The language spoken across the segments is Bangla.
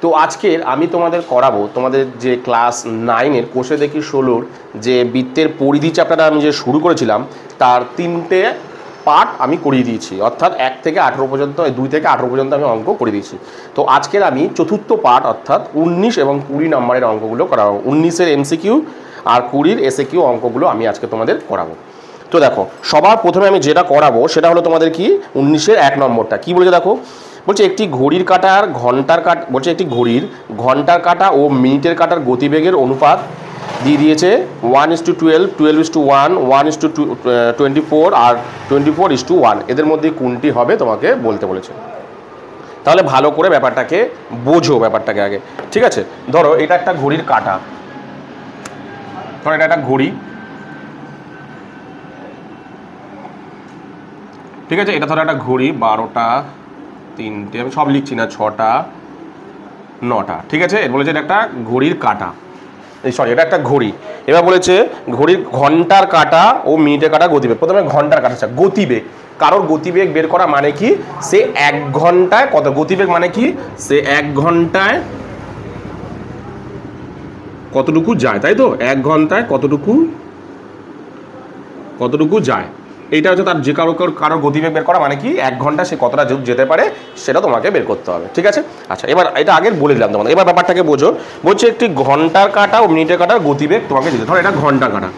তো আজকের আমি তোমাদের করাবো তোমাদের যে ক্লাস 9-এর কোষে দেখি 16-র যে বৃত্তের পরিধি চ্যাপ্টারটা আমি যে শুরু করেছিলাম তার 3টে পার্ট আমি করিয়ে দিয়েছি, অর্থাৎ 1 থেকে 18 পর্যন্ত, 2 থেকে 18 পর্যন্ত আমি অঙ্ক করে দিয়েছি। তো আজকের আমি চতুর্থ পার্ট অর্থাৎ 19 এবং 20 নম্বরের অঙ্কগুলো করাবো। 19-এর এমসিকিউ আর 20-র এসএকিউ অঙ্কগুলো আমি আজকে তোমাদের করাবো। তো দেখো, সবার প্রথমে আমি যেটা করাবো সেটা হলো তোমাদের কি 19-এর 1 নম্বরটা কি বলেছে দেখো। বলছে একটি ঘড়ির কাঁটার ঘন্টার কাঁটা, বলছে একটি ঘড়ির ঘন্টার কাঁটা ও মিনিটের কাঁটার গতিবেগের অনুপাত দিয়ে দিয়েছে 1:12, 12:1, 1:24 আর 24:1। এদের মধ্যে কোনটি হবে তোমাকে বলতে বলেছে। তাহলে ভালো করে ব্যাপারটাকে বোঝো, ব্যাপারটাকে আগে, ঠিক আছে। ধরো এটা একটা ঘড়ির কাঁটা, ধরো এটা একটা ঘড়ি, ঠিক আছে। এটা ধরো একটা ঘড়ি, 12টা 3টে, আমি সব লিখছি না, 6টা 9টা, ঠিক আছে। এর বলেছে এটা একটা ঘড়ির কাঁটা, সরি এটা একটা ঘড়ি। এবার বলেছে ঘড়ির ঘন্টার কাঁটা ও মিনিটের কাঁটা গতিবেগ। প্রথমে ঘন্টার কাঁটা, গতিবেগ, কারোর গতিবেগ বের করা মানে কি, সে 1 ঘন্টায় কত, গতিবেগ মানে কি, সে 1 ঘন্টায় কতটুকু যায়, তাই তো, 1 ঘন্টায় কতটুকু যায়, এইটা হচ্ছে তার যে কারোর গতিবেগ বের করা মানে কি 1 ঘন্টা সে কতটা যেতে পারে সেটা তোমাকে বের করতে হবে, ঠিক আছে। আচ্ছা, এবার এটা আগের বলে দিলাম তোমাদের, এবার ব্যাপারটাকে বোঝো। বলছে একটি ঘন্টার কাঁটা ও মিনিটের কাঁটার গতিবেগ তোমাকে দিতে, ধরো এটা ঘন্টার কাঁটা,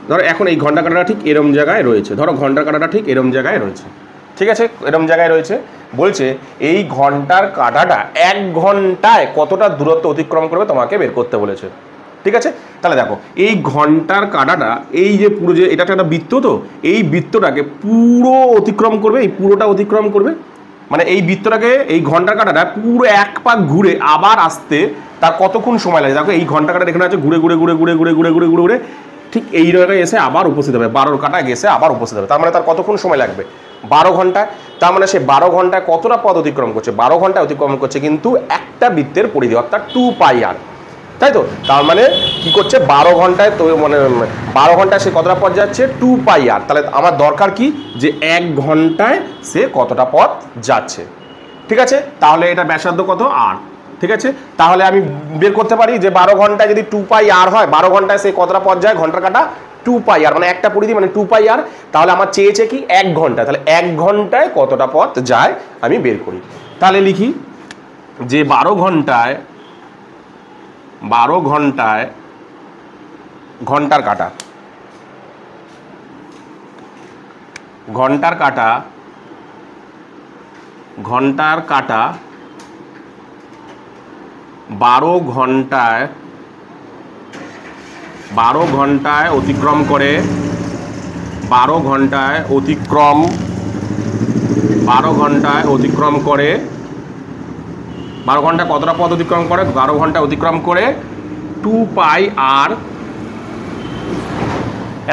ধরো এখন এই ঘন্টার কাঁটাটা ঠিক এরম জায়গায় রয়েছে, ধরো ঘন্টার কাঁটাটা ঠিক এরম জায়গায় রয়েছে, ঠিক আছে, এরম জায়গায় রয়েছে। বলছে এই ঘন্টার কাঁটাটা 1 ঘন্টায় কতটা দূরত্ব অতিক্রম করবে তোমাকে বের করতে বলেছে, ঠিক আছে। তাহলে দেখো এই ঘন্টার কাঁটাটা, এই যে পুরো যে এটা একটা বৃত্ত, তো এই বৃত্তটাকে পুরো অতিক্রম করবে, এই পুরোটা অতিক্রম করবে, মানে এই বৃত্তটাকে, এই ঘন্টার কাঁটাটা পুরো 1 পাক ঘুরে আবার আসতে তার কতক্ষণ সময় লাগে। দেখো এই ঘন্টার কাঁটা এখানে আছে, ঘুরে ঘুরে ঘুরে ঘুরে ঘুরে ঘুরে ঘুরে ঘুরে ঘুরে ঠিক এই জায়গায় এসে আবার উপস্থিত হবে, 12 কাঁটা গেছে আবার উপস্থিত হবে, তার মানে তার কতক্ষণ সময় লাগবে, 12 ঘন্টায়। তার মানে সে 12 ঘন্টায় কতটা পথ অতিক্রম করছে, 12 ঘন্টায় অতিক্রম করছে কিন্তু একটা বৃত্তের পরিধি অর্থাৎ 2πr, তাই তো। তার মানে কি করছে, 12 ঘন্টায়, তো মানে 12 ঘন্টায় সে কতটা পথ যাচ্ছে, 2πr। তাহলে আমার দরকার কি, যে 1 ঘন্টায় সে কতটা পথ যাচ্ছে, ঠিক আছে। তাহলে এটা ব্যাসার্ধ কত, r, ঠিক আছে। তাহলে আমি বের করতে পারি যে 12 ঘন্টায় যদি 2πr হয়, 12 ঘন্টায় সে কতটা পথ যায়, ঘন্টার কাঁটা 2πr, মানে একটা পরিধি মানে 2πr। তাহলে আমার চেয়েছে কি 1 ঘন্টা, তাহলে 1 ঘন্টায় কতটা পথ যায় আমি বের করি। তাহলে লিখি যে 12 ঘন্টায় ঘন্টার কাঁটা, ঘন্টার কাঁটা 12 ঘন্টায় অতিক্রম করে, 12 ঘন্টায় অতিক্রম করে, 12 ঘন্টায় কতটা পথ অতিক্রম করে, 12 ঘন্টায় অতিক্রম করে 2πr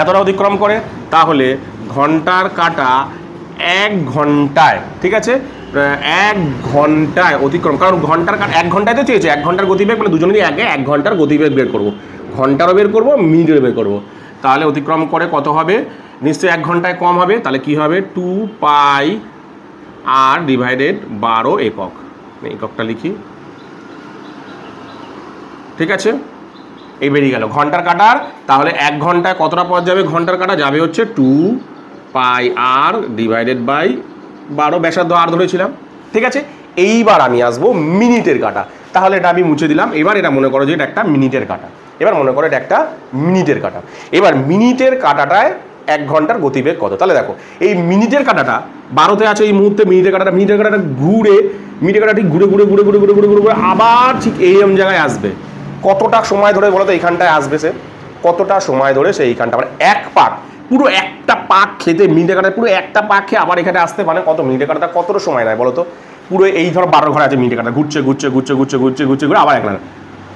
এতটা অতিক্রম করে। তাহলে ঘন্টার কাঁটা 1 ঘন্টায়, ঠিক আছে, 1 ঘন্টায় অতিক্রম, কারণ ঘন্টার কাঁটা 1 ঘন্টায় তো চেয়েছে, 1 ঘন্টার গতিবেগ, মানে দুজনেরই আগে 1 ঘন্টার গতিবেগ বের করবো, ঘন্টারও বের করবো, মিনিটেরও বের করবো। তাহলে অতিক্রম করে কত হবে, নিশ্চয়ই 1 ঘন্টায় কম হবে, তাহলে কি হবে 2πr ডিভাইডেড 12 একক, এককটা লিখি, ঠিক আছে। এই বেরিয়ে গেল ঘন্টার কাঁটার। তাহলে 1 ঘন্টায় কতটা পথ যাবে, ঘন্টার কাঁটা যাবে হচ্ছে 2πr ডিভাইডেড বাই 12, ব্যাসার্ধ r ধরেছিলাম, ঠিক আছে। এইবার আমি আসবো মিনিটের কাঁটা, তাহলে এটা আমি মুছে দিলাম। এবার এটা মনে করো যে এটা একটা মিনিটের কাঁটা, এবার মনে করো এটা একটা মিনিটের কাঁটা। এবার মিনিটের কাঁটাটায় 1 ঘন্টার গতিবেগ কত, তাহলে দেখো এই মিনিটের কাঁটাটা 12তে আছে এই মুহূর্তে, মিনিটের কাঁটাটা ঘুরে, মিনিটের কাঁটা ঠিক ঘুরে ঘুরে ঘুরে ঘুরে ঘুরে ঘুরে ঘুরে ঘুরে আবার ঠিক এইরকম জায়গায় আসবে। কতটা সময় ধরে বলো তো এইখানটায় আসবে, সে কতটা সময় ধরে সে এইখানটা, মানে 1 পাক, পুরো একটা পাক খেতে, মিনিটের কাঁটা পুরো একটা পাক খেয়ে আবার এখানে আসতে, মানে কত, মিনিটের কাঁটাটা কতটা সময় নেয় বলো তো। পুরো এই ধরো 12 ঘন্টা আছে, মিনিটের কাঁটা ঘুরছে ঘুরছে ঘুরছে ঘুরছে ঘুরছে ঘুরছে ঘুরে আবার একলা,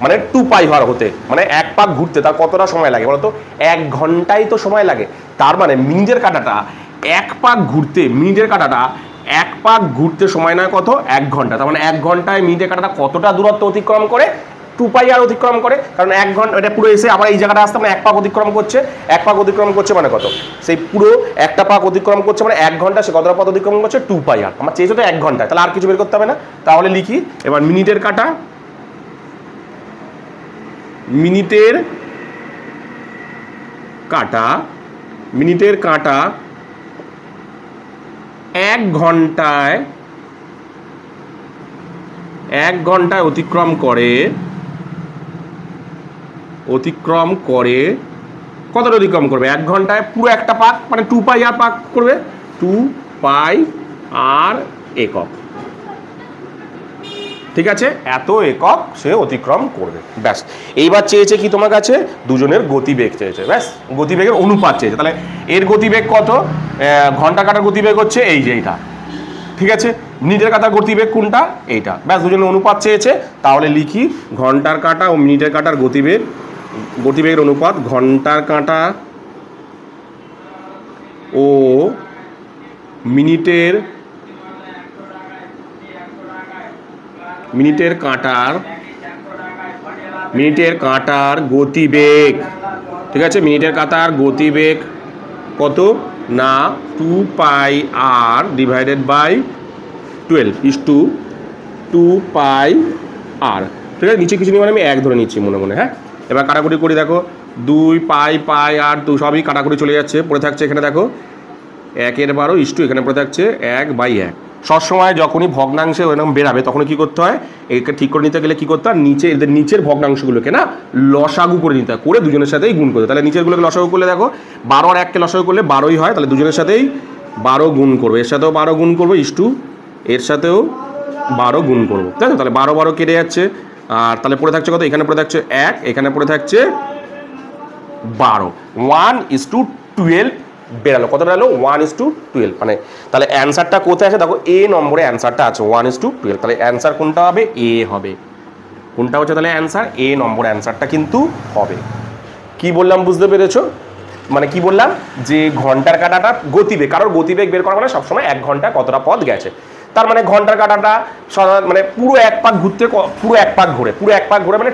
মানে 2πr হতে, মানে 1 পাক ঘুরতে তার কতটা সময় লাগে বলতো, 1 ঘন্টাই তো সময় লাগে। তার মানে মিনিটের কাঁটাটা 1 পাক ঘুরতে, মিনিটের কাঁটাটা 1 পাক ঘুরতে সময় নেয় কত, 1 ঘন্টা। তার মানে 1 ঘন্টায় মিনিটের কাঁটাটা কতটা দূরত্ব অতিক্রম করে, 2πr অতিক্রম করে, কারণ 1 ঘন্টা এটা পুরো এসে আবার এই জায়গাটা আসতে, মানে 1 পাক অতিক্রম করছে, 1 পাক অতিক্রম করছে মানে কত, সেই পুরো একটা পাক অতিক্রম করছে, মানে 1 ঘন্টা সে কতটা পথ অতিক্রম করছে, 2πr। আমার চেয়েছে তো 1 ঘন্টায়, তাহলে আর কিছু বের করতে হবে না। তাহলে লিখি এবার মিনিটের কাঁটা মিনিটের কাঁটা 1 ঘন্টায় অতিক্রম করে কতটা অতিক্রম করবে? 1 ঘন্টায় পুরো একটা পাক, মানে 2 পাই আর পাক করবে, 2 পাই আর একক। ঠিক আছে, এত একক সে অতিক্রম করবে। ব্যাস, এইবার চেয়েছে কি তোমার কাছে? দুজনের গতিবেগ চেয়েছে। ব্যাস, গতিবেগের অনুপাত চেয়েছে। তাহলে এর গতিবেগ কত? ঘন্টা কাটার গতিবেগ হচ্ছে এই যে এইটা। ঠিক আছে, মিনিটের কাটার গতিবেগ কোনটা? এইটা। ব্যাস, দুজনের অনুপাত চেয়েছে। তাহলে লিখি ঘন্টার কাঁটা ও মিনিটের কাঁটার গতিবেগের অনুপাত। ঘন্টার কাঁটা ও মিনিটের কাঁটার গতিবেগ। ঠিক আছে, মিনিটের কাঁটার গতিবেগ কত না 2 পাই আর ডিভাইডেড বাই 12 ইস টু 2 পাই আর। ঠিক আছে, নিচে কিছু নেই মানে আমি 1 ধরে নিচ্ছি মনে মনে। হ্যাঁ, এবার কাটাকুটি করি। দেখো 2 পাই আর 2 সবই কাটাকুটি চলে যাচ্ছে। পড়ে থাকছে এখানে দেখো 1/12 ইস টু এখানে পড়ে থাকছে 1/1। সবসময় যখনই ভগ্নাংশে এরকম বেরাবে তখন কি করতে হয়? একে ঠিক করে নিতে গেলে কি করতে হয়? এদের নিচের ভগ্নাংশগুলোকে না লসাগু করে নিতে হয়, করে দুজনের সাথেই গুণ করতে। তাহলে নিচেরগুলোকে লসাগু করলে দেখো 12 আর 1কে লসাগু করলে 12ই হয়। তাহলে দুজনের সাথেই 12 গুণ করবো, এর সাথেও 12 গুণ করবো ইস টু এর সাথেও 12 গুণ করবো। তাই তো? তাহলে 12 কেটে যাচ্ছে। আর তাহলে পড়ে থাকছে কত? এখানে পড়ে থাকছে 1, এখানে পড়ে থাকছে 12। 1:12 বেরালো। কত বেরালো? 1:12। মানে তাহলে অ্যান্সারটা কোথায় আছে? দেখো এ নম্বরে অ্যান্সারটা আছে 1:12। তাহলে অ্যান্সার কোনটা হবে? এ হবে। কোনটা হচ্ছে তাহলে অ্যান্সার? এ নম্বর অ্যান্সারটা কিন্তু হবে। কি বললাম বুঝতে পেরেছো? মানে কি বললাম? যে ঘন্টার কাঁটাটা গতিবেগ, কারোর গতিবেগ বের করা মানে সবসময় 1 ঘন্টায় কতটা পথ গেছে। তার মানে ঘন্টার কাঁটাটা মানে পুরো 1 পাক ঘুরতে, পুরো 1 পাক ঘুরে মানে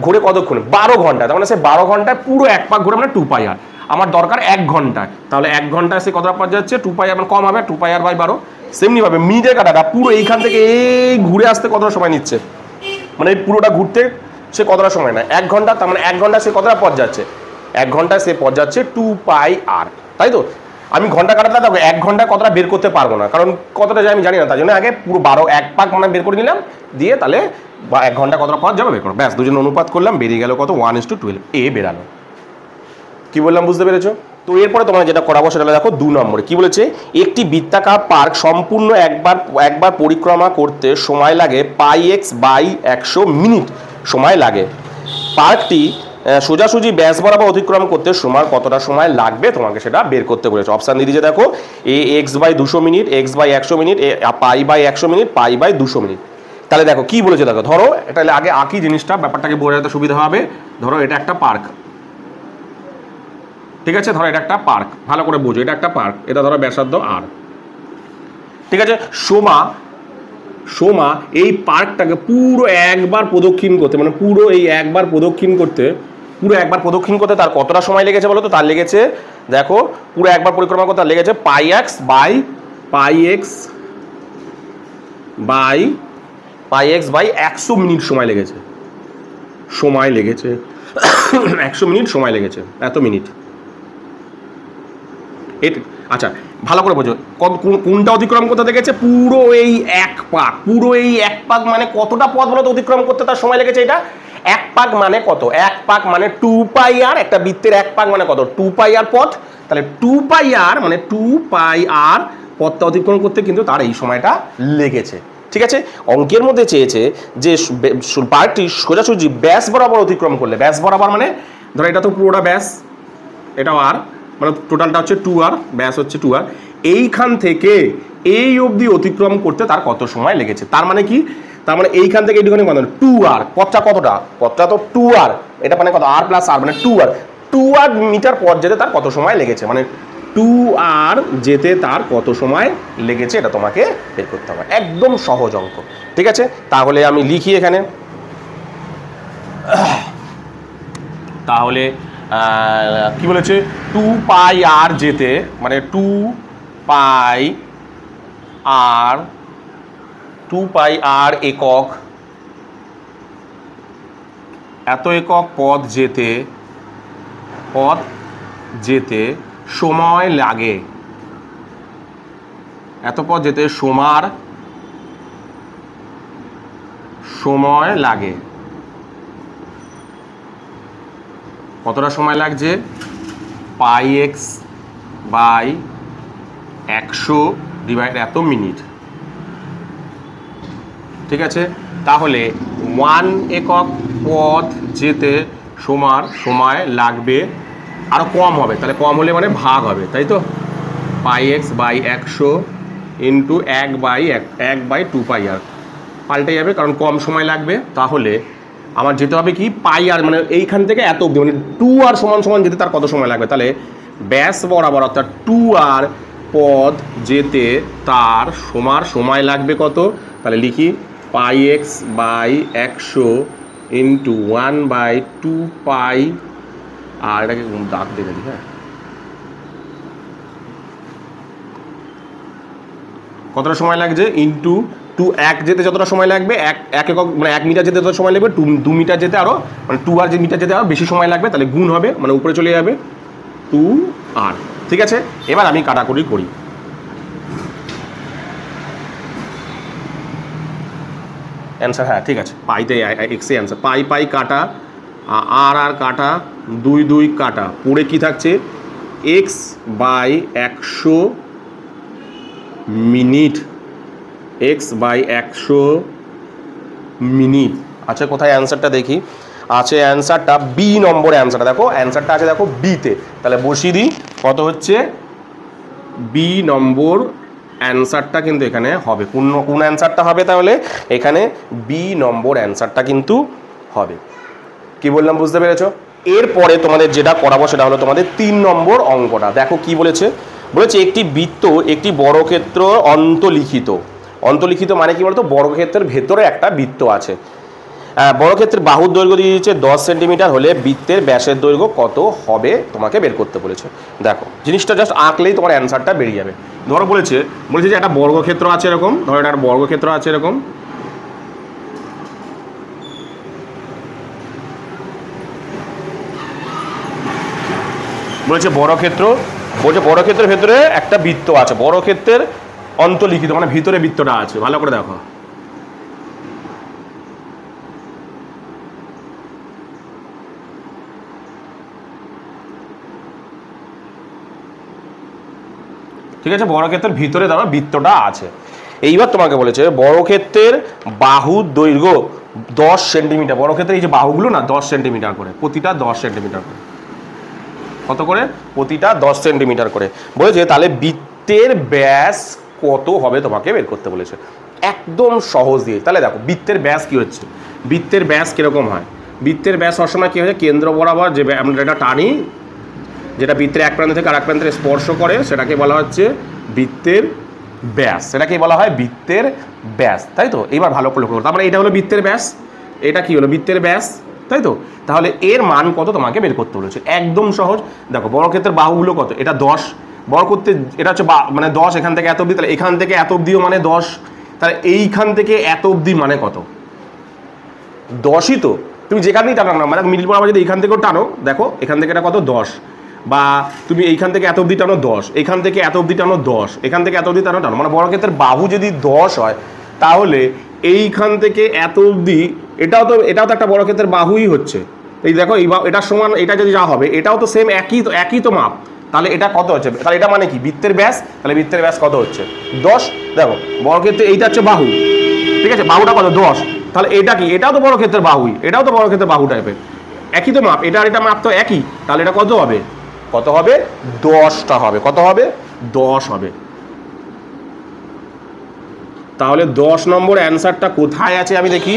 ঘুরে কতক্ষণে? 12 ঘন্টা। তার মানে সে 12 ঘন্টায় পুরো 1 পাক ঘুরে মানে 2 পাই আর। আমার দরকার 1 ঘন্টায়। তাহলে 1 ঘন্টায় সে কতটা পথ যাচ্ছে? 2 পাই আর, মানে কম হবে 2 পাই আর বাই 12। সেমনিভাবে মিনিটের কাঁটাটা পুরো এইখান থেকে এই ঘুরে আসতে কতটা সময় নিচ্ছে? মানে পুরোটা ঘুরতে সে কতটা সময় নেয়? 1 ঘন্টা। তার মানে 1 ঘন্টায় সে কতটা পথ যাচ্ছে? 1 ঘন্টায় সে পথ যাচ্ছে 2 পাই আর। তাই তো? আমি ঘন্টা কাটাটা দেখো 1 ঘন্টায় কতটা বের করতে পারবো না, কারণ কতটা যায় আমি জানি না। তার জন্য আগে পুরো 12 1 পাক মানে বের করে নিলাম, দিয়ে তাহলে 1 ঘন্টা কতটা পথ যাবে বের করো। ব্যাস, দুজন অনুপাত করলাম, বেরিয়ে গেল কত? 1:12। এ বেরালো। কি বললাম বুঝতে পেরেছো? তো এরপরে তোমরা যেটা করাবো সেটা দেখো 2 নম্বরে কি বলেছে? একটি বৃত্তাকার পার্ক সম্পূর্ণ একবার পরিক্রমা করতে সময় লাগে πx/100 মিনিট সময় লাগে। পার্কটি সোজাসুজি ব্যাস বরাবর অতিক্রম করতে সময় কতটা সময় লাগবে তোমাকে সেটা বের করতে বলেছে। অপশান দিয়ে দিয়েছে দেখো, x/200 minute, x/100 minute, π/100 minute, π/200 minute. তাহলে দেখো কি বলেছে, দেখো ধরো এটা আগে আঁকি জিনিসটা, ব্যাপারটাকে বোঝাতে সুবিধা হবে। ধরো এটা একটা পার্ক। ঠিক আছে, ধরো এটা একটা পার্ক, ভালো করে বোঝো, এটা একটা পার্ক। এটা ধরো ব্যাসার্ধ আর। ঠিক আছে, সোমা এই পার্কটাকে পুরো একবার প্রদক্ষিণ করতে, মানে পুরো একবার প্রদক্ষিণ করতে তার কতটা সময় লেগেছে বলো তো? তার লেগেছে দেখো, পুরো একবার পরিক্রমা করতে তার লেগেছে πx/100 মিনিট সময় লেগেছে। 100 মিনিট সময় লেগেছে, এত মিনিট। আচ্ছা, ভালো করে বোঝো কোনটা অতিক্রম করতে দেখেছে? পুরো এই 1 পাক। পুরো এই 1 পাক মানে কতটা পথ বলো তো অতিক্রম করতে তার সময় লেগেছে? এটা 1 পাক মানে কত? 1 পাক মানে 2 পাই আর। একটা বৃত্তের 1 পাক মানে কত? 2 পাই আর পথ। তাহলে 2 পাই আর মানে 2 পাই আর পথটা অতিক্রম করতে কিন্তু তার এই সময়টা লেগেছে। ঠিক আছে, অঙ্কের মধ্যে চেয়েছে যে পার্কটি সোজাসুজি ব্যাস বরাবর অতিক্রম করলে, ব্যাস বরাবর মানে ধরো এটা তো পুরোটা ব্যাস, এটাও আর, মানে টোটালটা হচ্ছে 2 আর, ব্যাস হচ্ছে 2 আর। এইখান থেকে এই অবধি অতিক্রম করতে তার কত সময় লেগেছে? তার মানে কি? তার মানে এইখান থেকে এইটুখানি কত? 2 আর। পথটা কতটা? পথটা তো 2 আর। এটা মানে কত? আর প্লাস আর মানে 2 আর। 2 আর মিটার পথ যেতে তার কত সময় লেগেছে? মানে 2 আর যেতে তার কত সময় লেগেছে এটা তোমাকে বের করতে হবে। একদম সহজ অঙ্ক। ঠিক আছে, তাহলে আমি লিখি এখানে। তাহলে কি বলেছে? 2 পাই আর যেতে, মানে 2 পাই আর একক এত একক পথ যেতে সময় লাগে, এত পথ যেতে সময় লাগে। কতটা সময় লাগছে? পাই এক্স বাই 100 ডিভাইড এত মিনিট। ঠিক আছে, তাহলে 1 একক পথ যেতে সময় লাগবে, আরও কম হবে, তাহলে কম হলে মানে ভাগ হবে, তাই তো? পাই এক্স বাই 100 ইন্টু 1/2 আর পাল্টে যাবে, কারণ কম সময় লাগবে। তাহলে আমার যেতে হবে কি পাই আর, মানে এইখান থেকে এত অবধি, মানে 2 আর সমান যেতে তার কত সময় লাগবে? তাহলে ব্যাস বরাবর অর্থাৎ 2 আর পথ যেতে তার সময় লাগবে কত? তাহলে লিখি পাই এক্স বাই 100 ইন্টু 1/2 পাই, আর এটাকে দাগ দিয়ে দিই। হ্যাঁ, কতটা সময় লাগছে? ইন্টু 2, 1 যেতে যতটা সময় লাগবে, 1 একক মানে 1 মিটার যেতে যতটা সময় লাগবে, 2 মিটার যেতে আরও, মানে 2 আর যে মিটার যেতে আরও বেশি সময় লাগবে, তাহলে গুণ হবে, মানে উপরে চলে যাবে 2 আর। ঠিক আছে, এবার আমি কাটাকুটি করি। অ্যান্সার, হ্যাঁ ঠিক আছে, পাইতে এক্সে অ্যান্সার। পাই কাটা, আর কাটা, 2 কাটা, পড়ে কি থাকছে? এক্স বাই 100 মিনিট, এক্স বাই 100 মিনিট। আচ্ছা, কোথায় অ্যান্সারটা দেখি? আছে অ্যান্সারটা বি নম্বরে, অ্যান্সারটা দেখো, অ্যান্সারটা আছে দেখো বিতে, তাহলে বসিয়ে দিই। কত হচ্ছে? বি নম্বর অ্যান্সারটা কিন্তু এখানে হবে। কোন অ্যান্সারটা হবে? তাহলে এখানে বি নম্বর অ্যান্সারটা কিন্তু হবে। কি বললাম বুঝতে পেরেছো? এরপরে তোমাদের যেটা করাবো সেটা হলো তোমাদের 3 নম্বর অঙ্কটা। দেখো কি বলেছে? বলেছে একটি বৃত্ত একটি বর্গক্ষেত্র অন্তলিখিত মানে কি বলতো? বর্গক্ষেত্রের ভেতরে একটা বৃত্ত আছে। বর্গক্ষেত্রের বাহুর দৈর্ঘ্য দিয়ে দিচ্ছে 10 সেন্টিমিটার হলে বৃত্তের ব্যাসের দৈর্ঘ্য কত হবে তোমাকে বের করতে বলেছে। দেখো জিনিসটা জাস্ট আঁকলেই তোমার অ্যান্সারটা বেরিয়ে যাবে। ধরো বলেছে যে একটা বর্গক্ষেত্র আছে এরকম, ধরো একটা বর্গক্ষেত্র আছে এরকম, বলেছে বর্গক্ষেত্রের ভেতরে একটা বৃত্ত আছে, বর্গক্ষেত্রের অন্তলিখিত মানে ভিতরে বৃত্তটা আছে। ভালো করে দেখো, ঠিক আছে, বর্গক্ষেত্রের ভিতরে ধরো বৃত্তটা আছে। এইবার তোমাকে বলেছে বর্গক্ষেত্রের বাহুর দৈর্ঘ্য 10 সেন্টিমিটার। বর্গক্ষেত্রের এই যে বাহুগুলো না 10 সেন্টিমিটার করে, প্রতিটা 10 সেন্টিমিটার করে। কত করে? প্রতিটা 10 সেন্টিমিটার করে। বলেছে তাহলে বৃত্তের ব্যাস কত হবে তোমাকে বের করতে বলেছে। একদম সহজ দিয়ে। তাহলে দেখো বৃত্তের ব্যাস কি হচ্ছে, বৃত্তের ব্যাস কিরকম হয়? বৃত্তের ব্যাস সবসময় কি হয়? কেন্দ্র বরাবর যে আমরা এটা টানি, যেটা বৃত্তের এক প্রান্ত থেকে আরেক প্রান্তে স্পর্শ করে, সেটাকে বলা হচ্ছে বৃত্তের ব্যাস। সেটাকে বলা হয় বৃত্তের ব্যাস, তাই তো? এইবার ভালো করে লক্ষ্য করো, তার মানে এটা হলো বৃত্তের ব্যাস, এটা কি হলো? বৃত্তের ব্যাস, তাই তো? তাহলে এর মান কত তোমাকে বের করতে বলেছে। একদম সহজ। দেখো বর্গক্ষেত্রের বাহুগুলো কত? এটা 10, বর্গক্ষেত্রে এটা হচ্ছে মানে 10, এখান থেকে এত অবধি, তাহলে এখান থেকে এত অবধিও মানে 10, তাহলে এইখান থেকে এত অবধি মানে কত? 10ই তো। তুমি যেখানেই টানো না, মানে মিডিল বরাবর যদি এইখান থেকেও টানো, দেখো এখান থেকে এটা কত? 10। বা তুমি এইখান থেকে এত অবধি টানো 10, এখান থেকে এত অবধি টানো 10, এখান থেকে এত অবধি টানো, মানে বর্গক্ষেত্রের বাহু যদি 10 হয়, তাহলে এইখান থেকে এত অবধি এটাও তো একটা বর্গক্ষেত্রের বাহুই হচ্ছে। এই দেখো এই এটার সমান এটা যদি যা হবে, এটাও তো সেম একই তো মাপ। তাহলে এটা কত হচ্ছে? তাহলে এটা মানে কি? বৃত্তের ব্যাস। তাহলে বৃত্তের ব্যাস কত হচ্ছে? 10। দেখো বর্গক্ষেত্রে এইটা হচ্ছে বাহু, ঠিক আছে, বাহুটা কত? 10। তাহলে এটা কি? এটাও তো বর্গক্ষেত্রের বাহুই, এটাও তো বর্গক্ষেত্রের বাহু টাইপের, একই তো মাপ, এটা আর এটা মাপ তো একই। তাহলে এটা কত হবে? 10টা হবে। কত হবে? 10 হবে। তাহলে 10 নম্বর অ্যান্সারটা কোথায় আছে আমি দেখি।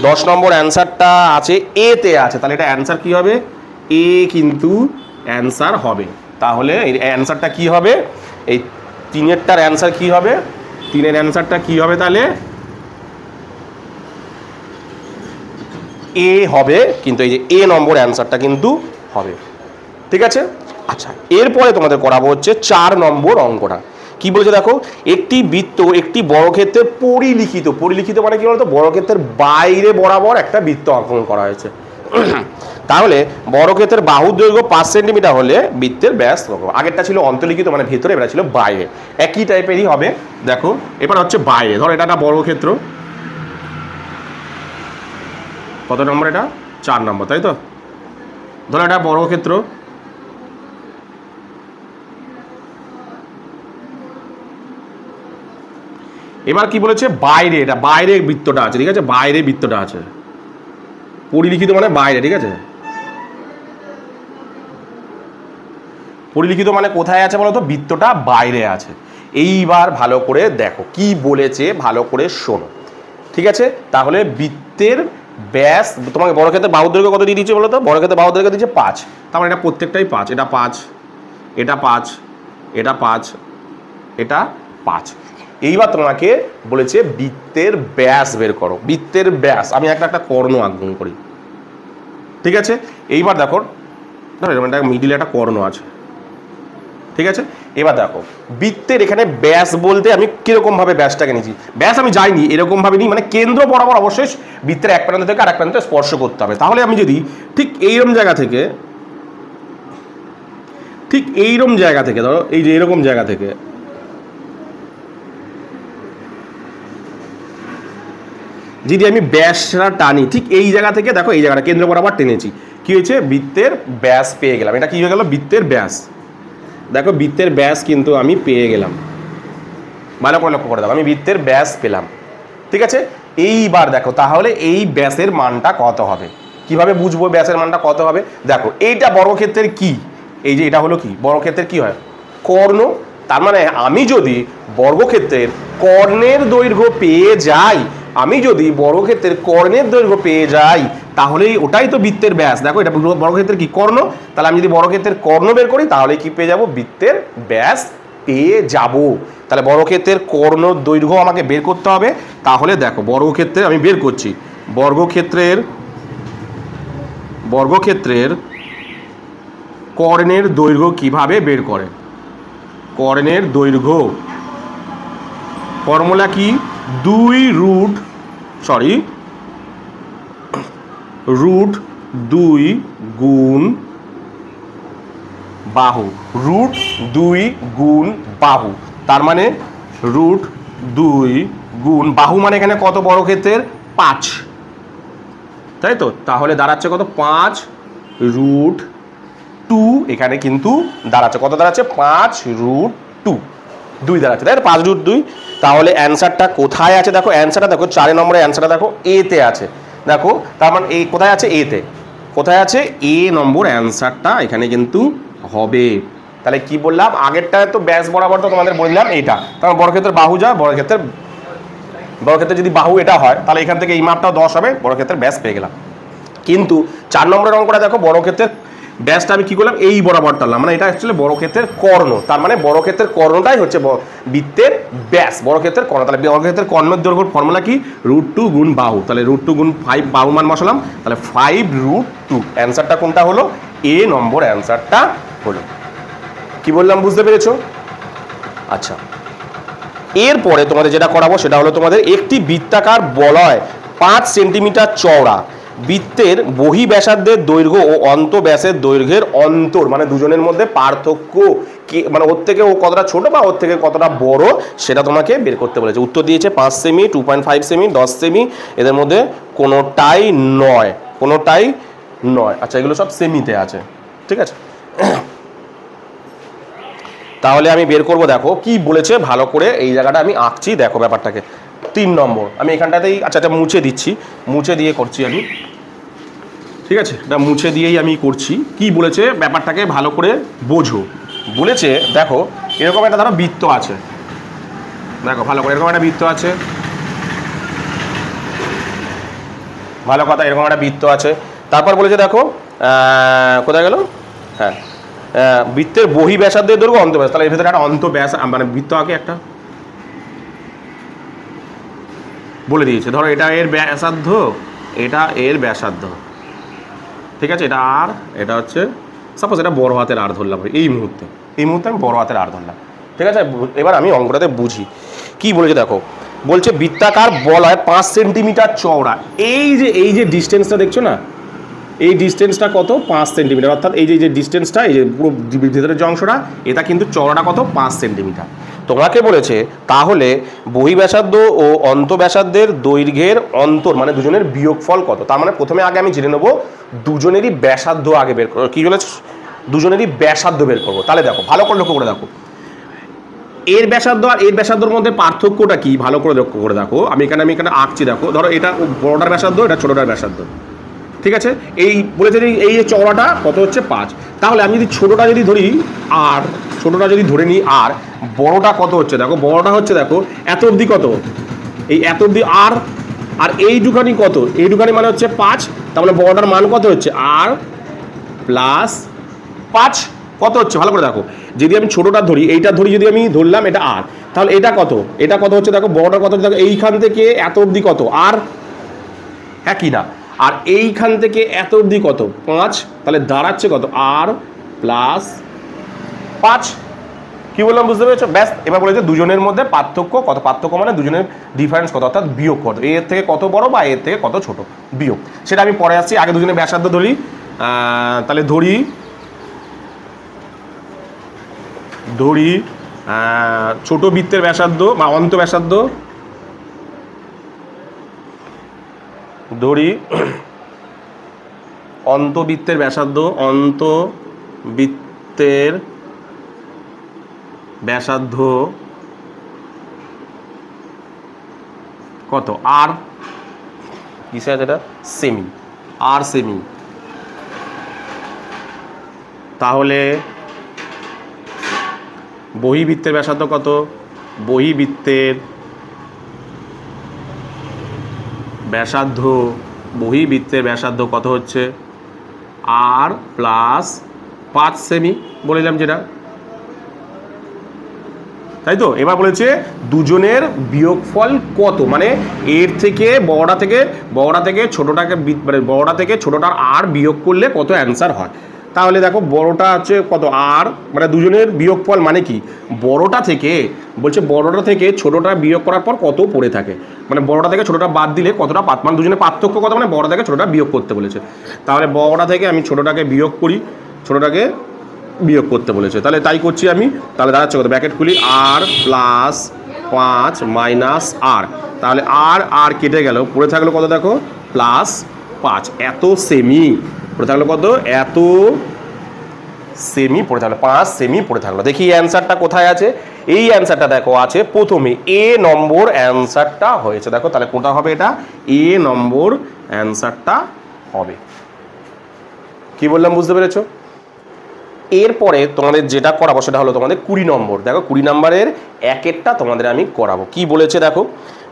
10 নম্বর অ্যান্সারটা আছে এতে আছে। তাহলে এটা অ্যান্সার কি হবে? এ কিন্তু অ্যান্সার হবে। তাহলে এই অ্যান্সারটা কি হবে? এই 3-এরটার অ্যান্সার কি হবে? 3-এর অ্যান্সারটা কি হবে? তাহলে এ হবে, কিন্তু এই যে এ নম্বর অ্যান্সারটা কিন্তু হবে। ঠিক আছে। আচ্ছা, এরপরে তোমাদের করাবো হচ্ছে 4 নম্বর অঙ্কটা। কি বলেছে দেখো, একটি বৃত্ত একটি বর্গক্ষেত্রের পরিলিখিত মানে কি বলতো? বর্গক্ষেত্রের বাইরে বরাবর একটা বৃত্ত অঙ্কন করা হয়েছে। তাহলে বর্গক্ষেত্রের বাহুর দৈর্ঘ্য 5 সেন্টিমিটার হলে বৃত্তের ব্যাস, আগেরটা ছিল অন্তর্লিখিত মানে ভেতরে, এবার ছিল বাইরে, একই টাইপেরই হবে। দেখো এবার হচ্ছে বাইরে, ধর এটা একটা বর্গক্ষেত্র, কত নম্বর এটা 4 নম্বর, তাই তো? ধর এটা বর্গক্ষেত্র, এবার কি বলেছে বাইরে, এটা বাইরে বৃত্তটা আছে, ঠিক আছে, বাইরে বৃত্তটা আছে, পরিলিখিত মানে বাইরে, ঠিক আছে, পরিলিখিত মানে কোথায় আছে বলো তো, বৃত্তটা বাইরে আছে। এইবার ভালো করে দেখো কি বলেছে, ভালো করে শোনো, ঠিক আছে? তাহলে বৃত্তের ব্যাস, তোমাকে বর্গক্ষেত্রের বাহুর দৈর্ঘ্য কত দিয়ে দিচ্ছে বলো তো? বর্গক্ষেত্রের বাহুর দৈর্ঘ্য দিচ্ছে 5, তার মানে এটা প্রত্যেকটাই 5, এটা 5, এটা 5, এটা 5, এটা 5। এইবার তোমাকে বলেছে বৃত্তের ব্যাস বের করো, বৃত্তের ব্যাস। আমি একটা কর্ণ আঁকন করি, ঠিক আছে? এইবার দেখো মিডিলে একটা কর্ণ আছে, ঠিক আছে? এবার দেখো বৃত্তের এখানে ব্যাস বলতে আমি কিরকম ভাবে ব্যাসটাকে নিয়েছি, ব্যাস আমি যাইনি এরকম ভাবে নিই, মানে কেন্দ্র বরাবর অবশ্যই বৃত্তের এক প্রান্ত থেকে আরেক প্রান্তে স্পর্শ করতে হবে। তাহলে আমি যদি ঠিক এইরকম জায়গা থেকে, ঠিক এইরকম জায়গা থেকে, ধরো এই যে এরকম জায়গা থেকে যদি আমি ব্যাসটা টানি, ঠিক এই জায়গা থেকে দেখো এই জায়গাটা কেন্দ্র বরাবর টেনেছি, কি হয়েছে বৃত্তের ব্যাস পেয়ে গেলাম। এটা কি হয়ে গেল বৃত্তের ব্যাস, দেখো বৃত্তের ব্যাস কিন্তু আমি পেয়ে গেলাম, ভালো করে লক্ষ্য করে দাও, আমি বৃত্তের ব্যাস পেলাম, ঠিক আছে? এইবার দেখো তাহলে এই ব্যাসের মানটা কত হবে, কিভাবে বুঝবো ব্যাসের মানটা কত হবে? দেখো এইটা বর্গক্ষেত্রের কি, এই যে এটা হলো কি বর্গক্ষেত্রের কি হয় কর্ণ, তার মানে আমি যদি বর্গক্ষেত্রের কর্ণের দৈর্ঘ্য পেয়ে যাই, আমি যদি বর্গক্ষেত্রের কর্ণের দৈর্ঘ্য পেয়ে যাই তাহলেই ওটাই তো বৃত্তের ব্যাস। দেখো এটা বর্গক্ষেত্রের কি কর্ণ, তাহলে আমি যদি বর্গক্ষেত্রের কর্ণ বের করি তাহলে কি পেয়ে যাব বৃত্তের ব্যাস পেয়ে যাব। তাহলে বর্গক্ষেত্রের কর্ণ দৈর্ঘ্য আমাকে বের করতে হবে। তাহলে দেখো বর্গক্ষেত্রে আমি বের করছি, বর্গক্ষেত্রের কর্ণের দৈর্ঘ্য কিভাবে বের করে, কর্ণের দৈর্ঘ্য ফর্মুলা কি, রুট 2 গুণ বাহু, রুট 2 গুণ বাহু, তার মানে রুট 2 গুণ বাহু মানে এখানে কত বর্গক্ষেত্রের 5, তাই তো? তাহলে দাঁড়াচ্ছে কত 5 রুট 2, এখানে কিন্তু দাঁড়াচ্ছে কত, দাঁড়াচ্ছে 5 রুট 2 দাঁড়াচ্ছে, তাই 5 রুট 2। তাহলে অ্যান্সারটা কোথায় আছে দেখো, অ্যান্সারটা দেখো 4 নম্বরের অ্যান্সারটা দেখো এতে আছে, দেখো তার মানে এই কোথায় আছে এতে, কোথায় আছে এ নম্বর অ্যান্সারটা এখানে কিন্তু হবে। তাহলে কি বললাম আগেরটা তো ব্যাস বরাবর তো তোমাদের বললাম এইটা, কারণ বর্গক্ষেত্রের বাহু যা, বর্গক্ষেত্রের যদি বাহু এটা হয় তাহলে এখান থেকে এই মাপটাও 10 হবে, বর্গক্ষেত্রের ব্যাস পেয়ে গেলাম। কিন্তু 4 নম্বরের অঙ্কটা দেখো বর্গক্ষেত্রের ব্যাসটা আমি কি করলাম এই বরাবর টানলাম, মানে এটা অ্যাকচুয়ালি বর্গক্ষেত্রের কর্ণ, তার মানে বর্গক্ষেত্রের কর্ণটাই হচ্ছে বৃত্তের ব্যাস, বর্গক্ষেত্রের কর্ণ। তাহলে বর্গক্ষেত্রের কর্ণের দৈর্ঘ্যের ফর্মুলা কি, রুট 2 গুণ বাহু, তাহলে রুট 2 গুণ 5 বাহু মান বসালাম, তাহলে 5 রুট 2। অ্যান্সারটা কোনটা হলো, এ নম্বর অ্যান্সারটা হলো। কি বললাম বুঝতে পেরেছো? আচ্ছা, এরপরে তোমাদের যেটা করাবো সেটা হলো তোমাদের একটি বৃত্তাকার বলয় 5 সেন্টিমিটার চওড়া, বৃত্তের বহি ব্যাসার্ধের দৈর্ঘ্য ও অন্ত ব্যাসের দৈর্ঘ্যের অন্তর, মানে দুজনের মধ্যে পার্থক্য কি, মানে ওর থেকে ও কতটা ছোট বা ওর থেকে কতটা বড় সেটা তোমাকে বের করতে বলেছে। উত্তর দিয়েছে 5 সেমি, 2.5 সেমি, 10 সেমি, এদের মধ্যে কোনোটাই নয়, কোনোটাই নয়। আচ্ছা, এগুলো সব সেমিতে আছে, ঠিক আছে? তাহলে আমি বের করব, দেখো কি বলেছে ভালো করে, এই জায়গাটা আমি আঁকছি, দেখো ব্যাপারটাকে। 3 নম্বর আমি এখানটাতেই, আচ্ছা এটা মুছে দিচ্ছি, মুছে দিয়ে করছি আমি, ঠিক আছে? এটা মুছে দিয়েই আমি করছি। কি বলেছে ব্যাপারটাকে ভালো করে বোঝো। বলেছে দেখো এরকম একটা ধরো বৃত্ত আছে, দেখো ভালো করে এরকম একটা বৃত্ত আছে, ভালো কথা, এরকম একটা বৃত্ত আছে। তারপর বলেছে দেখো কোথায় গেল, হ্যাঁ বৃত্তের বহি ব্যাসার্ধের দৈর্ঘ্য অন্ত ব্যাস, তাহলে এর ভেতরে একটা অন্ত ব্যাস মানে বৃত্ত আঁকে একটা বলে দিয়েছে, ধরো এটা এর ব্যাসার্ধ, এটা এর ব্যাসার্ধ, ঠিক আছে? এটা আর এটা হচ্ছে সাপোজ এটা বড় হাতের আর ধরলাম, এই মুহূর্তে আমি বড় হাতের আর ধরলাম, ঠিক আছে? এবার আমি অঙ্কটাতে বুঝি কি বলেছে। দেখো বলছে বৃত্তাকার বলয় 5 সেন্টিমিটার চওড়া, এই যে ডিস্টেন্সটা দেখছো না, এই ডিস্টেন্সটা কত 5 সেন্টিমিটার, অর্থাৎ এই যে ডিস্টেন্সটা, এই যে পুরো ভিতরের যে অংশটা, এটা কিন্তু চওড়াটা কত 5 সেন্টিমিটার। তোমাকে বলেছে তাহলে বহি ব্যাসার্ধ ও অন্ত ব্যাসার্ধের দৈর্ঘ্যের অন্তর মানে দুজনের বিয়োগফল কত। তার মানে প্রথমে আগে আমি জেনে নেবো দুজনেরই ব্যাসার্ধ আগে বের করবো। কি বলেছে? দুজনেরই ব্যাসার্ধ বের করবো। তাহলে দেখো ভালো করে লক্ষ্য করে দেখো, এর ব্যাসার্ধ আর এর ব্যাসার্ধর মধ্যে পার্থক্যটা কি ভালো করে লক্ষ্য করে দেখো। আমি এখানে আঁকছি, দেখো ধরো এটা বড়টার ব্যাসার্ধ, এটা ছোটটার ব্যাসার্ধ, ঠিক আছে। এই বলেছে যে এই যে চওড়াটা কত হচ্ছে 5, তাহলে আমি যদি ছোটটা যদি ধরি আর, ছোটটা যদি ধরে নিই আর, বড়টা কত হচ্ছে দেখো, বড়টা হচ্ছে দেখো এত অবধি কত, এই এত অবধি আর, আর এইটুখানি কত, এইটুখানি মানে হচ্ছে 5, তাহলে বড়টার মান কত হচ্ছে আর প্লাস 5 কত হচ্ছে ভালো করে দেখো। যদি আমি ছোটটা ধরি, এইটা ধরি, যদি আমি ধরলাম এটা আর, তাহলে এটা কত, এটা কত হচ্ছে দেখো, বড়টা কত হচ্ছে দেখো, এইখান থেকে এত অবধি কত আর, হ্যাঁ কি না, আর এইখান থেকে এত অবধি কত 5, তাহলে দাঁড়াচ্ছে কত আর প্লাস 5। কি বললাম বুঝতে পেরেছো? ব্যাস। এবার বলেছে দুজনের মধ্যে পার্থক্য কত, পার্থক্য মানে দুজনের ডিফারেন্স কত, অর্থাৎ বিয়োগ কত, এর থেকে কত বড় বা এর থেকে কত ছোট, বিয়োগ। সেটা আমি পরে আসছি, আগে দুজনের ব্যাসার্ধ ধরি। তাহলে ধরি ছোট বৃত্তের ব্যাসার্ধ বা অন্ত ব্যাসার্ধ, ধরি অন্তবৃত্তের ব্যাসার্ধ, অন্তবৃত্তের ব্যাসার্ধ কত আর, কিসে আছে এটা সেমি, আর সেমি। তাহলে বহিবৃত্তের ব্যাসার্ধ কত, বহিবৃত্তের ব্যাসার্ধ কত হচ্ছে আর প্লাস 5 সেমি বলেছিলাম যেটা, তাই তো। এবার বলেছে দুজনের বিয়োগফল কত, মানে এর থেকে বড়টা থেকে ছোটটাকে, মানে বড়টা থেকে ছোটটার আর বিয়োগ করলে কত অ্যান্সার হয়। তাহলে দেখো বড়টা হচ্ছে কত আর, মানে দুজনের বিয়োগফল মানে কি, বড়টা থেকে ছোটটা বিয়োগ করার পর কত পড়ে থাকে, মানে বড়টা থেকে ছোটটা বাদ দিলে কতটা মানে দুজনের পার্থক্য কত, মানে বড়টা থেকে ছোটটা বিয়োগ করতে বলেছে। তাহলে বড়টা থেকে আমি ছোটটাকে বিয়োগ করি, ছোটটাকে বিয়োগ করতে বলেছে, তাহলে তাই করছি আমি। তাহলে দাঁড়াচ্ছে কত, ব্র্যাকেট খুলি আর প্লাস 5 মাইনাস আর, তাহলে আর কেটে গেল, পড়ে থাকলো কত দেখো প্লাস 5, এত সেমি পড়ে থাকলো, কত এত সেমি পড়ে থাকলো, 5 সেমি পড়ে থাকলো। দেখি অ্যান্সারটা কোথায় আছে, এই অ্যান্সারটা দেখো আছে প্রথমে এ নম্বর অ্যান্সারটা হয়েছে, দেখো তাহলে কোনটা হবে, এটা এ নম্বর অ্যান্সারটা হবে। কি বললাম বুঝতে পেরেছো? এরপরে তোমাদের যেটা করাবো সেটা হলো তোমাদের 20 নম্বর। দেখো 20 নম্বরের একেরটা তোমাদের আমি করাবো। কি বলেছে দেখো,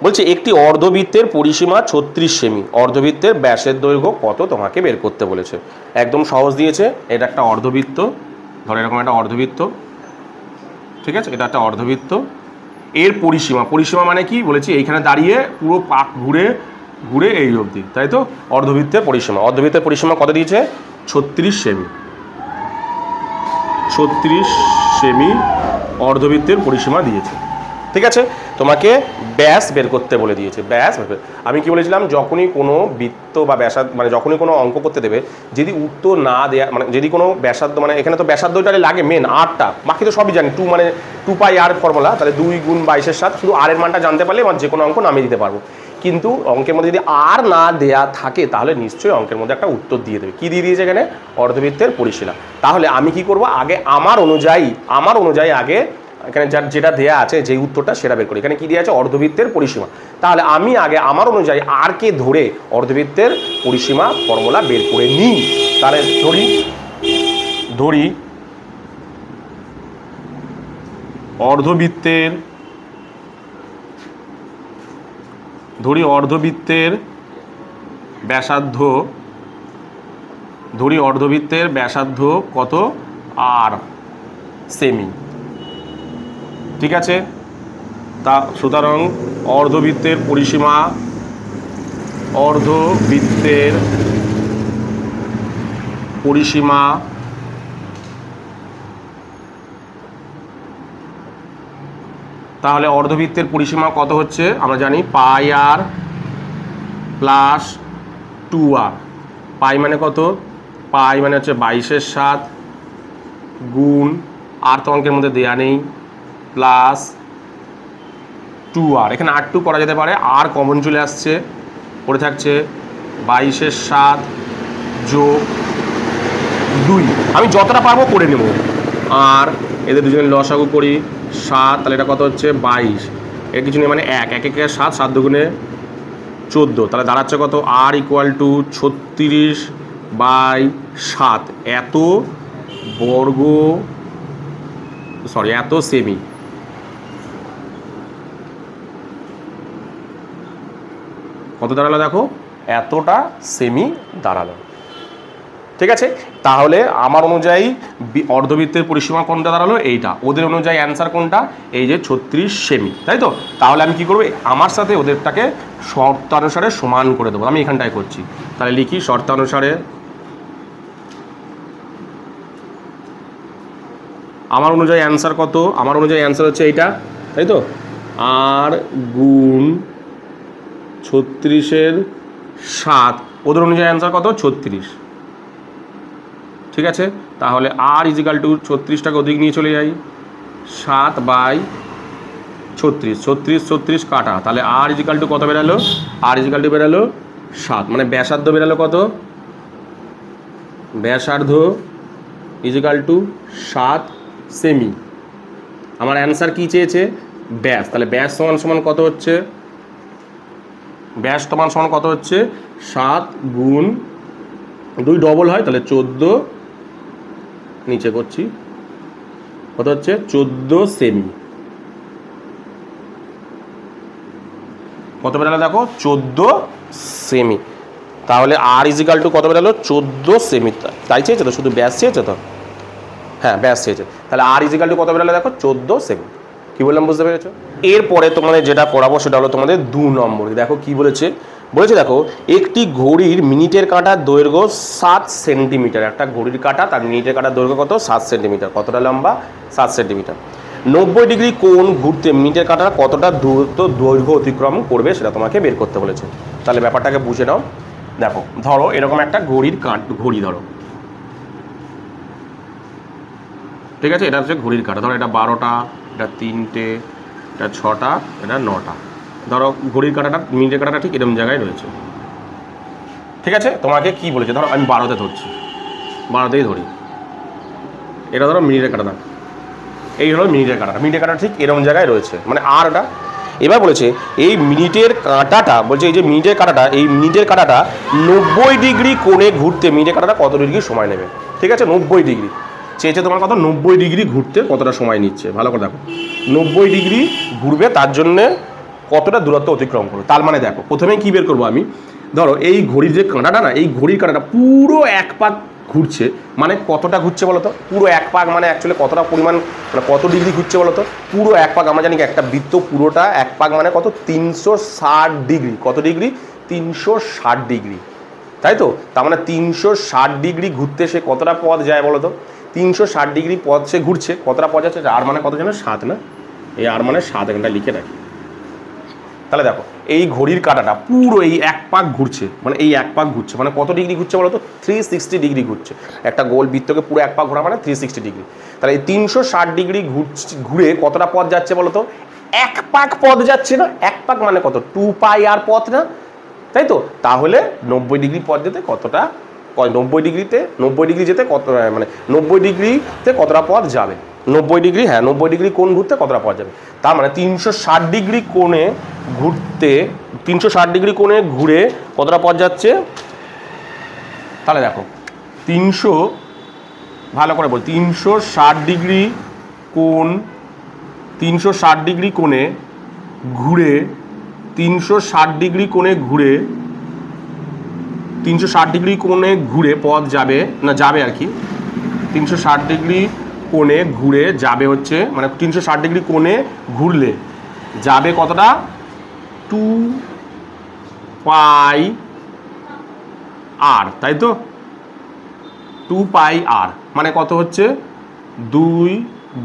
বলছে একটি অর্ধবৃত্তের পরিসীমা 36 সেমি, অর্ধবৃত্তের ব্যাসের দৈর্ঘ্য কত তোমাকে বের করতে বলেছে। একদম সহজ দিয়েছে, এটা একটা অর্ধবৃত্ত, ধরো এরকম একটা অর্ধবৃত্ত, ঠিক আছে, এটা একটা অর্ধবৃত্ত, এর পরিসীমা মানে কি বলেছি, এইখানে দাঁড়িয়ে পুরো পাক ঘুরে এই অবধি, তাই তো অর্ধবৃত্তের পরিসীমা কত দিয়েছে 36 সেমি, 36 সেমি অর্ধবৃত্তের পরিসীমা দিয়েছে, ঠিক আছে। তোমাকে ব্যাস বের করতে বলে দিয়েছে, ব্যাস। আমি কি বলেছিলাম, যখনই কোনো বৃত্ত বা ব্যাসার্ধ, মানে যখনই কোনো অঙ্ক করতে দেবে, যদি উত্তর না দেয়া, মানে যদি কোনো ব্যাসার্ধ, মানে এখানে তো ব্যাসার্ধটা লাগে মেন আরটা, বাকি তো সবই জানি, 2 মানে 2 পাই আর ফর্মুলা, তাহলে 2 গুণ 22-7, শুধু আর এর মানটা জানতে পারলে আমার যে কোনো অঙ্ক নামিয়ে দিতে পারবো। কিন্তু অঙ্কের মধ্যে যদি আর না দেয়া থাকে তাহলে নিশ্চয়ই অঙ্কের মধ্যে একটা উত্তর দিয়ে দেবে। কি দিয়ে দিয়েছে এখানে, অর্ধবৃত্তের পরিসীমা। তাহলে আমি কি করব, আগে আমার অনুযায়ী আগে এখানে যেটা দেয়া আছে, যে উত্তরটা সেটা বের করি। এখানে কি দেওয়া আছে, অর্ধবৃত্তের পরিসীমা। তাহলে আমি আগে আমার অনুযায়ী আর কে ধরে অর্ধবৃত্তের পরিসীমা ফর্মুলা বের করে নিই। তাহলে ধরি অর্ধবৃত্তের ব্যাসার্ধ কত আর সেমি, ঠিক আছে। তা সুতরাং অর্ধবৃত্তের পরিসীমা তাহলে অর্ধবৃত্তের পরিসীমা কত হচ্ছে, আমরা জানি পাই আর প্লাস 2 আর, পাই মানে কত, পাই মানে হচ্ছে 22/7 গুণ আর তো অঙ্কের মধ্যে দেওয়া নেই প্লাস 2r, এখানে r2 করা যেতে পারে, আর কমন চলে আসছে, পড়ে থাকছে 22/7 যোগ 2, আমি যতটা পারবো করে নেব। আর এদের দুজনের লসাগু করি 7, তাহলে এটা কত হচ্ছে 22, এর কিছু নেই মানে 1, 1 একে 7, 7 দুগুণে 14, তাহলে দাঁড়াচ্ছে কত r = 36/7, এত বর্গ এত সেমি। কত দাঁড়ালো দেখো, এতটা সেমি দাঁড়ালো। ঠিক আছে, তাহলে আমার অনুযায়ী অর্ধবৃত্তের পরিসীমা কোনটা দাঁড়ালো, এইটা। ওদের অনুযায়ী অ্যান্সার কোনটা, এই যে 36 সেমি, তাই তো। তাহলে আমি কি করবো, আমার সাথে ওদেরটাকে শর্তানুসারে সমান করে দেবো, আমি এখানটায় করছি। তাহলে লিখি শর্তানুসারে, আমার অনুযায়ী অ্যান্সার কত, আমার অনুযায়ী অ্যান্সার হচ্ছে এইটা, তাই তো। আর গুণ 36/7, ওদের অনুযায়ী অ্যান্সার কত 36। ঠিক আছে, তাহলে r = 36টাকে ওদিক নিয়ে চলে যাই, 7/36, 36 কাটা, তাহলে r = কত বেরালো, r = বেরালো 7, মানে ব্যাসার্ধ বেরালো কত, ব্যাসার্ধ = 7 সেমি। আমার অ্যান্সার কি চেয়েছে, ব্যাস, তাহলে ব্যাস সমান কত হচ্ছে, ব্যাস সমান কত হচ্ছে 7 গুণ 2 ডবল হয়, তাহলে 14, নিচে করছি কত হচ্ছে 14 সেমি। কত বেরালো দেখো 14 সেমি। তাহলে r = কত বেরালো 14 সেমি, তাই চেয়েছে তো, শুধু ব্যাস চেয়েছে তো, হ্যাঁ ব্যাস চেয়েছে। তাহলে r = কত বেরালো দেখো 14 সেমি। কি বললাম বুঝতে পেরেছো। এরপরে তোমাদের যেটা পড়াবো সেটা হলো তোমাদের 2 নম্বর। দেখো কি বলেছে, দেখো একটি ঘড়ির মিনিটের কাঁটার দৈর্ঘ্য 7 সেন্টিমিটার, একটা ঘড়ির কাঁটা তার মিনিটের কাঁটার দৈর্ঘ্য কত 7 সেন্টিমিটার, কতটা লম্বা 7 সেন্টিমিটার, 90 ডিগ্রি কোণ ঘুরতে মিনিটের কাঁটার কতটা দূরত্ব দৈর্ঘ্য অতিক্রম করবে সেটা তোমাকে বের করতে বলেছে। তাহলে ব্যাপারটাকে বুঝে নাও। দেখো ধরো এরকম একটা ঘড়ি ধরো, ঠিক আছে, এটা হচ্ছে ঘড়ির কাঁটা, ধরো এটা 12টা, এটা 3টে, এটা 6টা, এটা 9টা, ধরো ঘড়ির কাঁটাটা মিনিটের কাঁটাটা ঠিক এরকম জায়গায় রয়েছে। ঠিক আছে, তোমাকে কি বলেছে, ধরো আমি 12তে ধরছি, 12তেই ধরি, এটা ধরো মিনিটের কাঁটাটা, এই হলো মিনিটের কাঁটাটা ঠিক এরকম জায়গায় রয়েছে, মানে আর এটা। এবার বলেছে এই মিনিটের কাঁটাটা, বলছে এই যে মিনিটের কাঁটাটা, এই মিনিটের কাঁটাটা 90 ডিগ্রি কোণে ঘুরতে মিনিটের কাঁটাটা কত ডিগ্রি সময় নেবে। ঠিক আছে, 90 ডিগ্রি চেয়েছে তোমার, কত 90 ডিগ্রি ঘুরতে কতটা সময় নিচ্ছে, ভালো করে দেখো 90 ডিগ্রি ঘুরবে, তার জন্যে কতটা দূরত্ব অতিক্রম করবে। তার মানে দেখো প্রথমেই কী বের করবো আমি, ধরো এই ঘড়ির যে কাঁটাটা না, এই ঘড়ির কাঁটাটা পুরো এক পাক ঘুরছে, মানে কতটা ঘুরছে বলো তো, পুরো এক পাক মানে অ্যাকচুয়ালি কতটা পরিমাণ, মানে কত ডিগ্রি ঘুরছে বলো তো, পুরো এক পাক। আমরা জানি একটা বৃত্ত পুরোটা এক পাক মানে কত 360 ডিগ্রি, কত ডিগ্রি 360 ডিগ্রি, তাই তো। তার মানে 360 ডিগ্রি ঘুরতে সে কতটা পথ যায় বলো তো, 360 ডিগ্রি পথ সে ঘুরছে, কতটা পথ যাচ্ছে, আর মানে কত জানো 7 না, এই আর মানে 7, এখানটা লিখে রাখি। তাহলে দেখো এই ঘড়ির কাঁটাটা পুরো এই এক পাক ঘুরছে, মানে এই এক পাক ঘুরছে মানে কত ডিগ্রি ঘুরছে বলো তো, 360 ডিগ্রি ঘুরছে। একটা গোল বৃত্তকে পুরো এক পাক ঘোরা মানে 360 ডিগ্রি। তাহলে এই 360 ডিগ্রি ঘুরে কতটা পথ যাচ্ছে বলো তো, এক পাক পথ যাচ্ছে না, এক পাক মানে কত 2πr পথ না, তাই তো। তাহলে 90 ডিগ্রি পথ যেতে কতটা, 90 ডিগ্রি যেতে কত, মানে 90 ডিগ্রিতে কতটা পথ যাবে, 90 ডিগ্রি, হ্যাঁ 90 ডিগ্রি কোণ ঘুরতে কতটা পথ যাবে। তার মানে 360 ডিগ্রি কোণে ঘুরতে, 360 ডিগ্রি কোণে ঘুরে কতটা পথ যাচ্ছে। তাহলে দেখো 300, ভালো করে বল, 360 ডিগ্রি কোণ, 360 ডিগ্রি কোণে ঘুরে, 360 ডিগ্রি কোণে ঘুরে, 360 ডিগ্রি কোণে ঘুরে পথ যাবে না, যাবে আর কি, 360 ডিগ্রি কোণে ঘুরে যাবে হচ্ছে, মানে 360 ডিগ্রি কোণে ঘুরলে যাবে কতটা 2πr, তাই তো, 2πr মানে কত হচ্ছে 2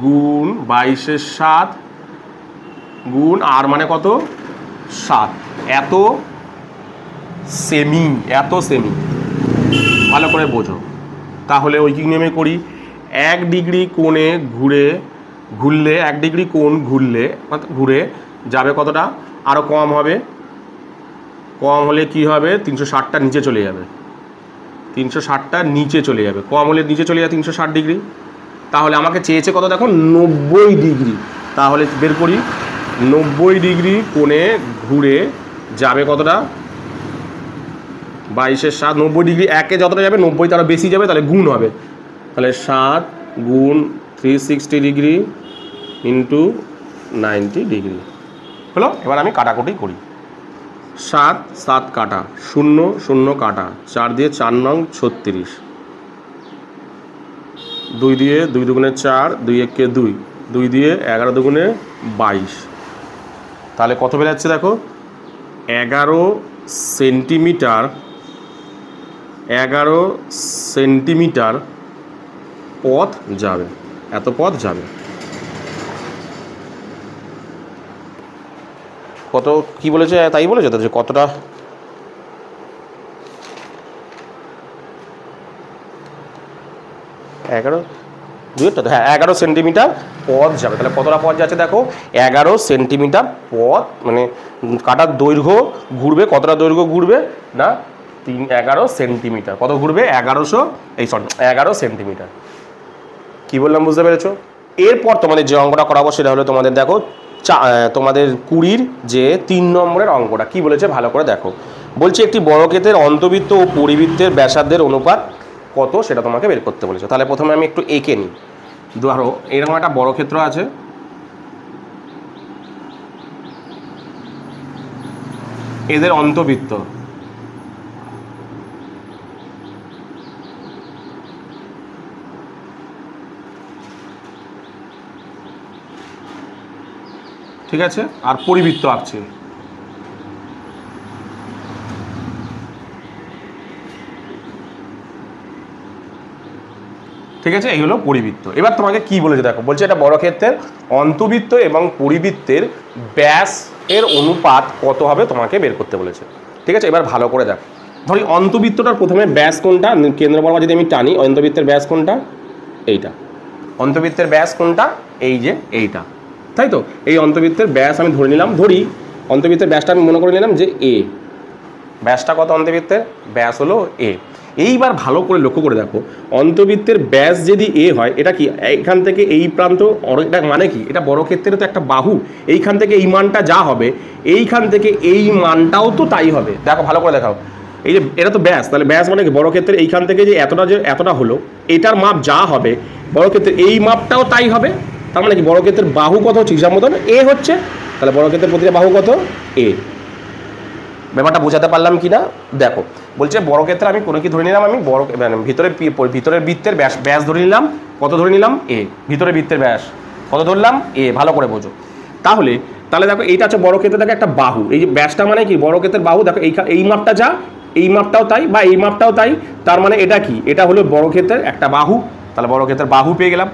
গুণ 22/7 গুণ আর মানে কত 7, এত সেমি, ভালো করে বোঝো। তাহলে ঐকিক নিয়মে করি, 1 ডিগ্রি কোণে ঘুরলে 1 ডিগ্রি কোণ ঘুরে যাবে কতটা, আরও কম হবে, কম হলে কি হবে 360টা নিচে চলে যাবে, 360টা নিচে চলে যাবে, কম হলে নিচে চলে যাবে 360 ডিগ্রি। তাহলে আমাকে চেয়েছে কত দেখো 90 ডিগ্রি। তাহলে বের করি, 90 ডিগ্রি কোণে ঘুরে যাবে কতটা, 22 7, 90 ডিগ্রি একে যতটা যাবে 90 তারও বেশি যাবে, তাহলে গুণ হবে, তাহলে 7 গুণ 360 ডিগ্রি ইন্টু 90 ডিগ্রি হলো। এবার আমি কাটাকুটি করি, 7 7 কাটা, 0 0 কাটা, 4 দিয়ে 4 নং 36, 2 দিয়ে 2 দুগুণে 4, 2 একে 2, 2 দিয়ে 11 দুগুণে 22, তাহলে কত বেরোচ্ছে দেখো 11 সেন্টিমিটার, 11 সেন্টিমিটার পথ যাবে, এত পথ যাবে। কত কি বলেছে তাই বলেছে তো, যে কতটা, এগারো দুইটা তো, হ্যাঁ 11 সেন্টিমিটার পথ যাবে। তাহলে কতটা পথ যাচ্ছে দেখো 11 সেন্টিমিটার পথ, মানে কাটার দৈর্ঘ্য ঘুরবে, কতটা দৈর্ঘ্য ঘুরবে না 11 সেন্টিমিটার, কত ঘুরবে 11 সেন্টিমিটার। কি বললাম বুঝতে পেরেছো? এরপর তোমাদের যে অঙ্কটা করাবো সেটা হলো তোমাদের দেখো তোমাদের 20 যে 3 নম্বরের অঙ্কটা কি বলেছে ভালো করে দেখো। বলছে একটি বর্গক্ষেত্রের অন্তবৃত্ত ও পরিবৃত্তের ব্যাসার্ধের অনুপাত কত সেটা তোমাকে বের করতে বলেছে। তাহলে প্রথমে আমি একটু এঁকে নিই। ধরো এরকম একটা বর্গক্ষেত্র আছে, এদের অন্তবৃত্ত, ঠিক আছে, আর পরিবৃত্ত আঁকছে, ঠিক আছে, এই হলো পরিবৃত্ত। এবার তোমাকে কি বলেছে দেখো, বলছে এটা বর্গক্ষেত্রের অন্তবৃত্ত এবং পরিবৃত্তের ব্যাস এর অনুপাত কত হবে তোমাকে বের করতে বলেছে, ঠিক আছে। এবার ভালো করে দেখো, ধরি অন্তবৃত্তটার প্রথমে ব্যাস কোনটা, কেন্দ্র বরাবর যদি আমি টানি, অন্তবৃত্তের ব্যাস কোনটা, এইটা, অন্তবৃত্তের ব্যাস কোনটা, এই যে এইটা, তাই তো। এই অন্তবৃত্তের ব্যাস আমি ধরে নিলাম, ধরি অন্তবৃত্তের ব্যাসটা আমি মনে করে নিলাম যে এ, ব্যাসটা কত অন্তবৃত্তের ব্যাস হলো এ। এইবার ভালো করে লক্ষ্য করে দেখো, অন্তবৃত্তের ব্যাস যদি এ হয়, এটা কি এখান থেকে এই প্রান্ত, এটা মানে কি, এটা বর্গক্ষেত্রের তো একটা বাহু, এইখান থেকে এই মানটা যা হবে এইখান থেকে এই মানটাও তো তাই হবে। দেখো ভালো করে দেখাও, এই যে এটা তো ব্যাস, তাহলে ব্যাস মানে কি বর্গক্ষেত্রের এইখান থেকে যে এতটা হলো, এটার মাপ যা হবে বর্গক্ষেত্রের এই মাপটাও তাই হবে। তার মানে কি বর্গক্ষেত্রের বাহু কত হচ্ছে, হিসাব মতন এ হচ্ছে, তাহলে বর্গক্ষেত্রের প্রতিটা বাহু কত এ। ব্যাপারটা বোঝাতে পারলাম কি না দেখো, বলছে বর্গক্ষেত্রে আমি কোনো কি ধরে নিলাম, আমি মানে ভিতরের বৃত্তের ব্যাস ধরে নিলাম, কত ধরে নিলাম এ, ভিতরের বৃত্তের ব্যাস কত ধরলাম এ, ভালো করে বোঝো। তাহলে দেখো এইটা হচ্ছে বর্গক্ষেত্রে দেখো একটা বাহু, এই যে ব্যাসটা মানে কি বর্গক্ষেত্রের বাহু, দেখো এই মাপটা যা, এই মাপটাও তাই বা এই মাপটাও তাই, তার মানে এটা কি, এটা হলো বর্গক্ষেত্রের একটা বাহু, তাহলে বর্গক্ষেত্রের বাহু পেয়ে গেলাম।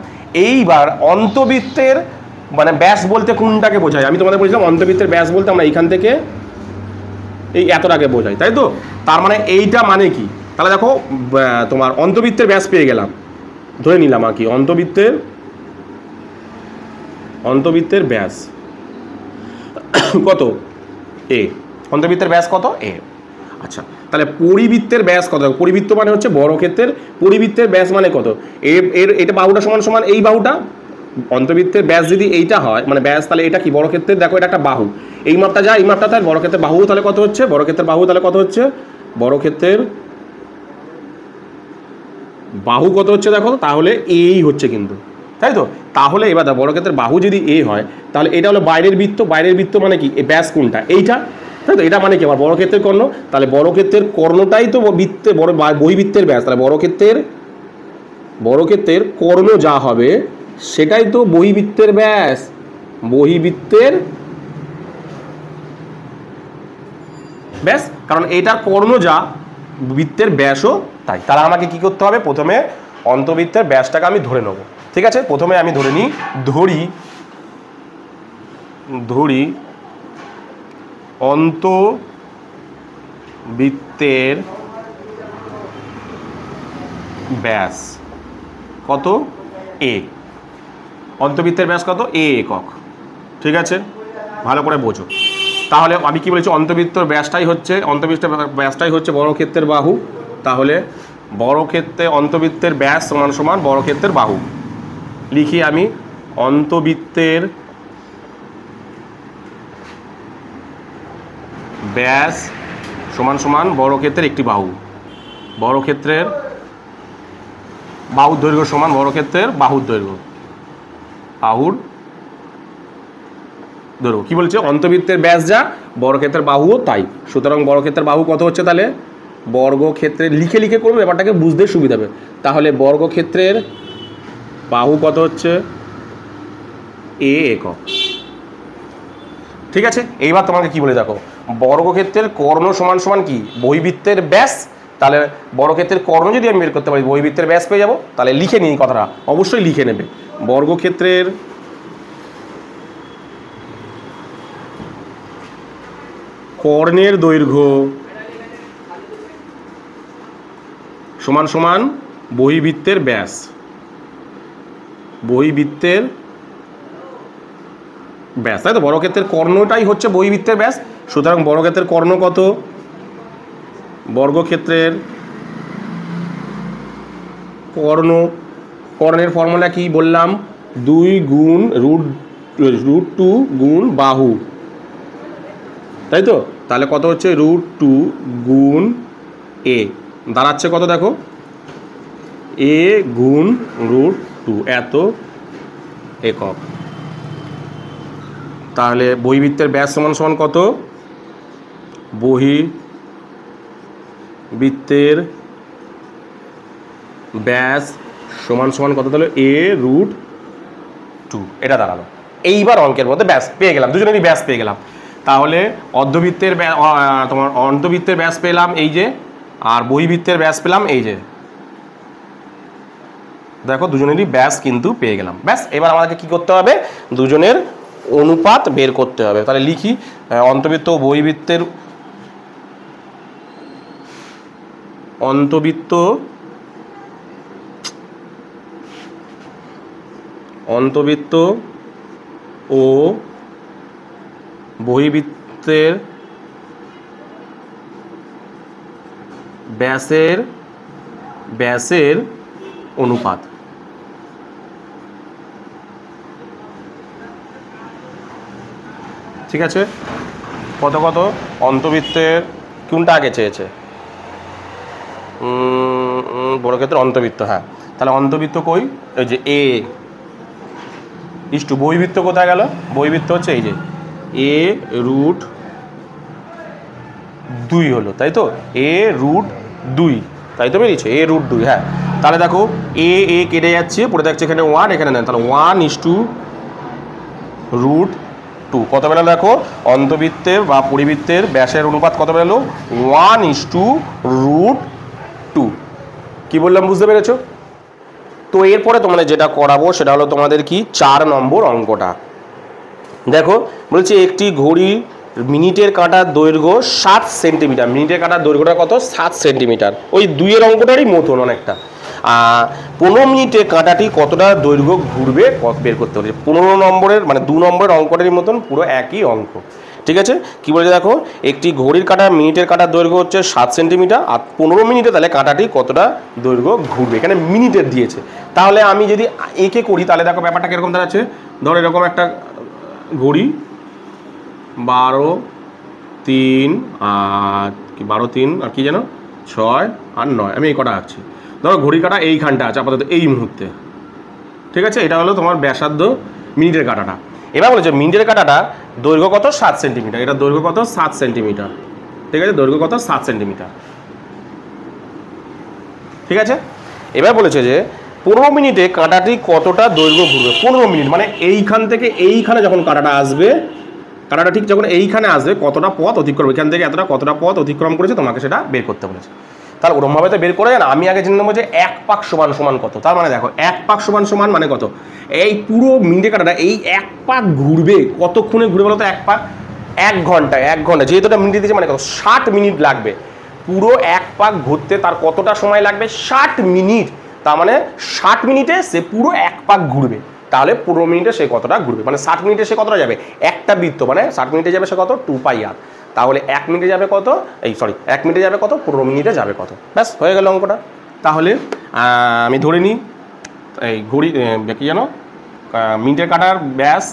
এইবার অন্তবৃত্তের মানে ব্যাস বলতে কোনটাকে বোঝায়, আমি তোমাদের বলছিলাম অন্তবৃত্তের ব্যাস বলতে আমরা এইখান থেকে এই এতটাকে বোঝাই, তাই তো। তার মানে এইটা মানে কি, তাহলে দেখো তোমার অন্তবৃত্তের ব্যাস পেয়ে গেলাম, ধরে নিলাম আর কি অন্তবৃত্তের ব্যাস কত এ, অন্তবৃত্তের ব্যাস কত এ। আচ্ছা, তাহলে পরিবৃত্তের ব্যাস কত, পরিবৃত্ত মানে হচ্ছে বর্গক্ষেত্রের পরিবৃত্তের ব্যাস মানে কত, এটা বাহুটা সমান সমান এই বাহুটা, অন্তবৃত্তের ব্যাস যদি এইটা হয় মানে ব্যাস, তাহলে এটা কি বর্গক্ষেত্রের, দেখো এটা একটা বাহু, এই মাপটা যা এই মাপটা তাই, বর্গক্ষেত্রের বাহু তাহলে কত হচ্ছে, বর্গক্ষেত্রের বাহু তাহলে কত হচ্ছে, বর্গক্ষেত্রের বাহু কত হচ্ছে দেখো, তাহলে এই হচ্ছে কিন্তু, তাই তো। তাহলে এবার বর্গক্ষেত্রের বাহু যদি এ হয়, তাহলে এটা হলো বাইরের বৃত্ত, বাইরের বৃত্ত মানে কি ব্যাস কোনটা এইটা, তাই তো। এটা মানে কি আমার বর্গক্ষেত্রের কর্ণ, তাহলে বর্গক্ষেত্রের কর্ণটাই তো বৃত্তে বহিবৃত্তের ব্যাস, তাহলে বর্গক্ষেত্রের কর্ণ যা হবে সেটাই তো বহিবৃত্তের ব্যাস, বহিবৃত্তের ব্যাস, কারণ এটার কর্ণ যা বৃত্তের ব্যাসও তাই। তাহলে আমাকে কি করতে হবে, প্রথমে অন্তবৃত্তের ব্যাসটাকে আমি ধরে নেব, ঠিক আছে। প্রথমে আমি ধরে নিই, ধরি অন্তবৃত্তের ব্যাস কত এ, অন্তবৃত্তের ব্যাস কত এ একক। ঠিক আছে, ভালো করে বোঝো। তাহলে আমি কি বলেছি, অন্তবৃত্তর ব্যাসটাই হচ্ছে বর্গক্ষেত্রের বাহু। তাহলে অন্তবৃত্তের ব্যাস সমান সমান বর্গক্ষেত্রের বাহু। লিখি আমি, অন্তবৃত্তের ব্যাস সমান সমান বর্গক্ষেত্রের একটি বাহু। বর্গক্ষেত্রের বাহুর দৈর্ঘ্য সমান বর্গক্ষেত্রের বাহুর দৈর্ঘ্য। কি বলছে, অন্তবৃত্তের ব্যাস যা বর্গক্ষেত্রের বাহুও তাই। সুতরাং বর্গক্ষেত্রের বাহু কত হচ্ছে, তাহলে বর্গক্ষেত্রের লিখে করবো, ব্যাপারটাকে বুঝতে সুবিধা হবে। তাহলে বর্গক্ষেত্রের বাহু কত হচ্ছে এ একক। ঠিক আছে, এইবার তোমাকে কি বলে দেখো, বর্গক্ষেত্রের কর্ণ সমান সমান কি বহিবৃত্তের ব্যাস। তাহলে বর্গক্ষেত্রের কর্ণ যদি আমি বের করতে পারি বহিবৃত্তের ব্যাস পেয়ে যাবো। তাহলে লিখে নিই কথাটা, অবশ্যই লিখে নেবে। বর্গক্ষেত্রের কর্ণের দৈর্ঘ্য সমান সমান বহিবৃত্তের ব্যাস। বহিবৃত্তের ব্যাস, তাই তো, বর্গক্ষেত্রের কর্ণটাই হচ্ছে বহিবৃত্তের ব্যাস। সুতরাং বর্গক্ষেত্রের কর্ণ কত, বর্গক্ষেত্রের কর্ণের ফর্মুলা কি বললাম, 2 গুণ √2 গুণ বাহু, তাই তো। তাহলে কত হচ্ছে √2 গুণ এ, দাঁড়াচ্ছে কত দেখো, এ গুণ √2 এত একক। তাহলে বহিবৃত্তের ব্যাস সমান সমান কত, বহিবৃত্তের ব্যাস সমান সমান কত, তাহলে a√2, এটা দাঁড়ালো। এইবার অঙ্কের মধ্যে ব্যাস পেয়ে গেলাম, দুজনেরই ব্যাস পেয়ে গেলাম। তাহলে তোমার অন্তবৃত্তের ব্যাস পেলাম এই যে, আর বহিবৃত্তের ব্যাস পেলাম এই যে, দেখো দুজনেরই ব্যাস কিন্তু পেয়ে গেলাম। ব্যাস, এবার আমাদেরকে কি করতে হবে, দুজনের অনুপাত বের করতে হবে। তাহলে লিখি, অন্তবৃত্ত ও বহিবৃত্তের অন্তবৃত্ত ও বহিবৃত্তের ব্যাসের অনুপাত। ঠিক আছে, কত অন্তবৃত্তের কোনটা আগে চেয়েছে, বর্গক্ষেত্রের অন্তবৃত্ত। হ্যাঁ, তাহলে অন্তবৃত্ত কই, এই যে এ ইস্টু বহিবৃত্ত কোথায় গেল, বহিবৃত্ত হচ্ছে এই যে a√2 হলো, তাই তো, a√2, তাই তো বেরিয়েছে a√2। হ্যাঁ, তাহলে দেখো এ কেটে যাচ্ছে, পড়ে যাচ্ছে এখানে 1, এখানে নেন, তাহলে 1:√2 কত বেরোলো দেখো, অন্তবৃত্তের বা পরিবৃত্তের ব্যাসের অনুপাত কত বেরোলো, 1:√2। কি বললাম বুঝতে পেরেছো? তো এরপরে তোমাদের যেটা করাবো সেটা হলো তোমাদের কি 4 নম্বর অঙ্কটা। দেখো বলছি, একটি ঘড়ি মিনিটের কাঁটার দৈর্ঘ্য 7 সেন্টিমিটার। মিনিটের কাঁটার দৈর্ঘ্যটা কত, 7 সেন্টিমিটার। ওই 2-এর অঙ্কটারই মতন অনেকটা। 15 মিনিটে কাঁটাটি কতটা দৈর্ঘ্য ঘুরবে বের করতে হবে। 15 নম্বরের মানে 2 নম্বরের অঙ্কটারই মতন পুরো একই অঙ্ক। ঠিক আছে, কি বলছে দেখো, একটি ঘড়ির কাঁটা মিনিটের কাঁটার দৈর্ঘ্য হচ্ছে 7 সেন্টিমিটার, আর 15 মিনিটে তাহলে কাঁটাটি কতটা দৈর্ঘ্য ঘুরবে, এখানে মিনিটের দিয়েছে। তাহলে আমি যদি একে করি তাহলে দেখো ব্যাপারটা কীরকম দাঁড়াচ্ছে। ধরো এরকম একটা ঘড়ি 12, 3 আর কি যেন 6 আর 9, আমি এই কটা আঁকছি। ধরো ঘড়ি কাঁটা এইখানটা আছে আপাতত এই মুহূর্তে। ঠিক আছে, এটা হলো তোমার ব্যাসার্ধ মিনিটের কাঁটাটা। এবার বলেছে মিনিটের কাঁটাটা দৈর্ঘ্য কত, 7 সেন্টিমিটার। এটা দৈর্ঘ্য কত, 7 সেন্টিমিটার। ঠিক আছে, দৈর্ঘ্য কত, 7 সেন্টিমিটার। ঠিক আছে, এবার বলেছে যে 15 মিনিটে কাঁটাটি কতটা দৈর্ঘ্য ঘুরবে। 15 মিনিট মানে এইখান থেকে এইখানে যখন কাঁটাটা আসবে, কাঁটাটা ঠিক যখন এইখানে আসবে কতটা পথ অতিক্রম, এখান থেকে এতটা কতটা পথ অতিক্রম করেছে তোমাকে সেটা বের করতে বলেছে। তাহলে ওরমভাবে তো বের করে না, আমি আগে জেনে নেবো যে 1 পাক সমান সমান কত। তার মানে দেখো 1 পাক সমান সমান মানে কত, এই পুরো মিনিটের কাঁটাটা এই 1 পাক ঘুরবে, কতক্ষণে ঘুরবে বলো তো 1 পাক, 1 ঘন্টা। 1 ঘন্টা যেহেতু এটা মিনিট দিয়েছে মানে কত, 60 মিনিট লাগবে পুরো এক পাক ঘুরতে তার কতটা সময় লাগবে? 60 মিনিট। তার মানে 60 মিনিটে সে পুরো এক পাক ঘুরবে। তাহলে 15 মিনিটে সে কতটা ঘুরবে? মানে 60 মিনিটে সে কতটা যাবে? একটা বৃত্ত মানে 60 মিনিটে যাবে সে কত? 2πr। তাহলে 1 মিনিটে যাবে কত? 1 মিনিটে যাবে কত? 15 মিনিটে যাবে কত? ব্যাস হয়ে গেল অঙ্কটা। তাহলে আমি ধরে নিই এই ঘড়ি কি জানো, মিনিটের কাটার ব্যাস,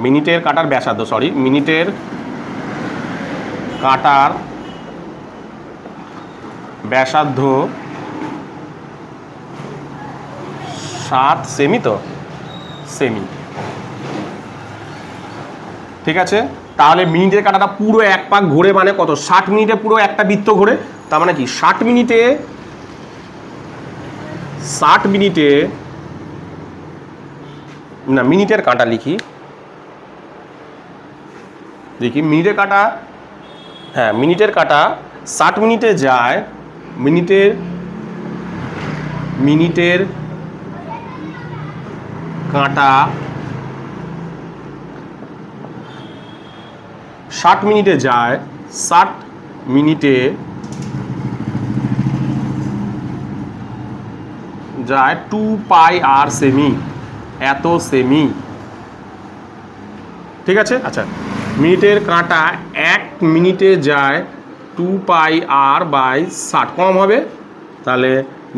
মিনিটের কাটার ব্যাসার্ধ, মিনিটের কাটার ব্যাসার্ধ 7 সেমি। তো সেমি, ঠিক আছে। তাহলে মিনিটের কাটাটা পুরো এক পাক ঘুরে মানে কত? 60 মিনিটে পুরো একটা বৃত্ত ঘুরে। তার মানে কি 60 মিনিটে না, মিনিটের কাঁটা লিখি মিনিটের কাঁটা, হ্যাঁ মিনিটের কাঁটা 60 মিনিটে যায়, মিনিটের কাঁটা 60 মিনিটে যায়, 60 মিনিটে যায় 2πr সেমি, এত সেমি, ঠিক আছে। আচ্ছা, মিনিটের কাঁটা 1 মিনিটে যায় 2πr/60, কম হবে। তাহলে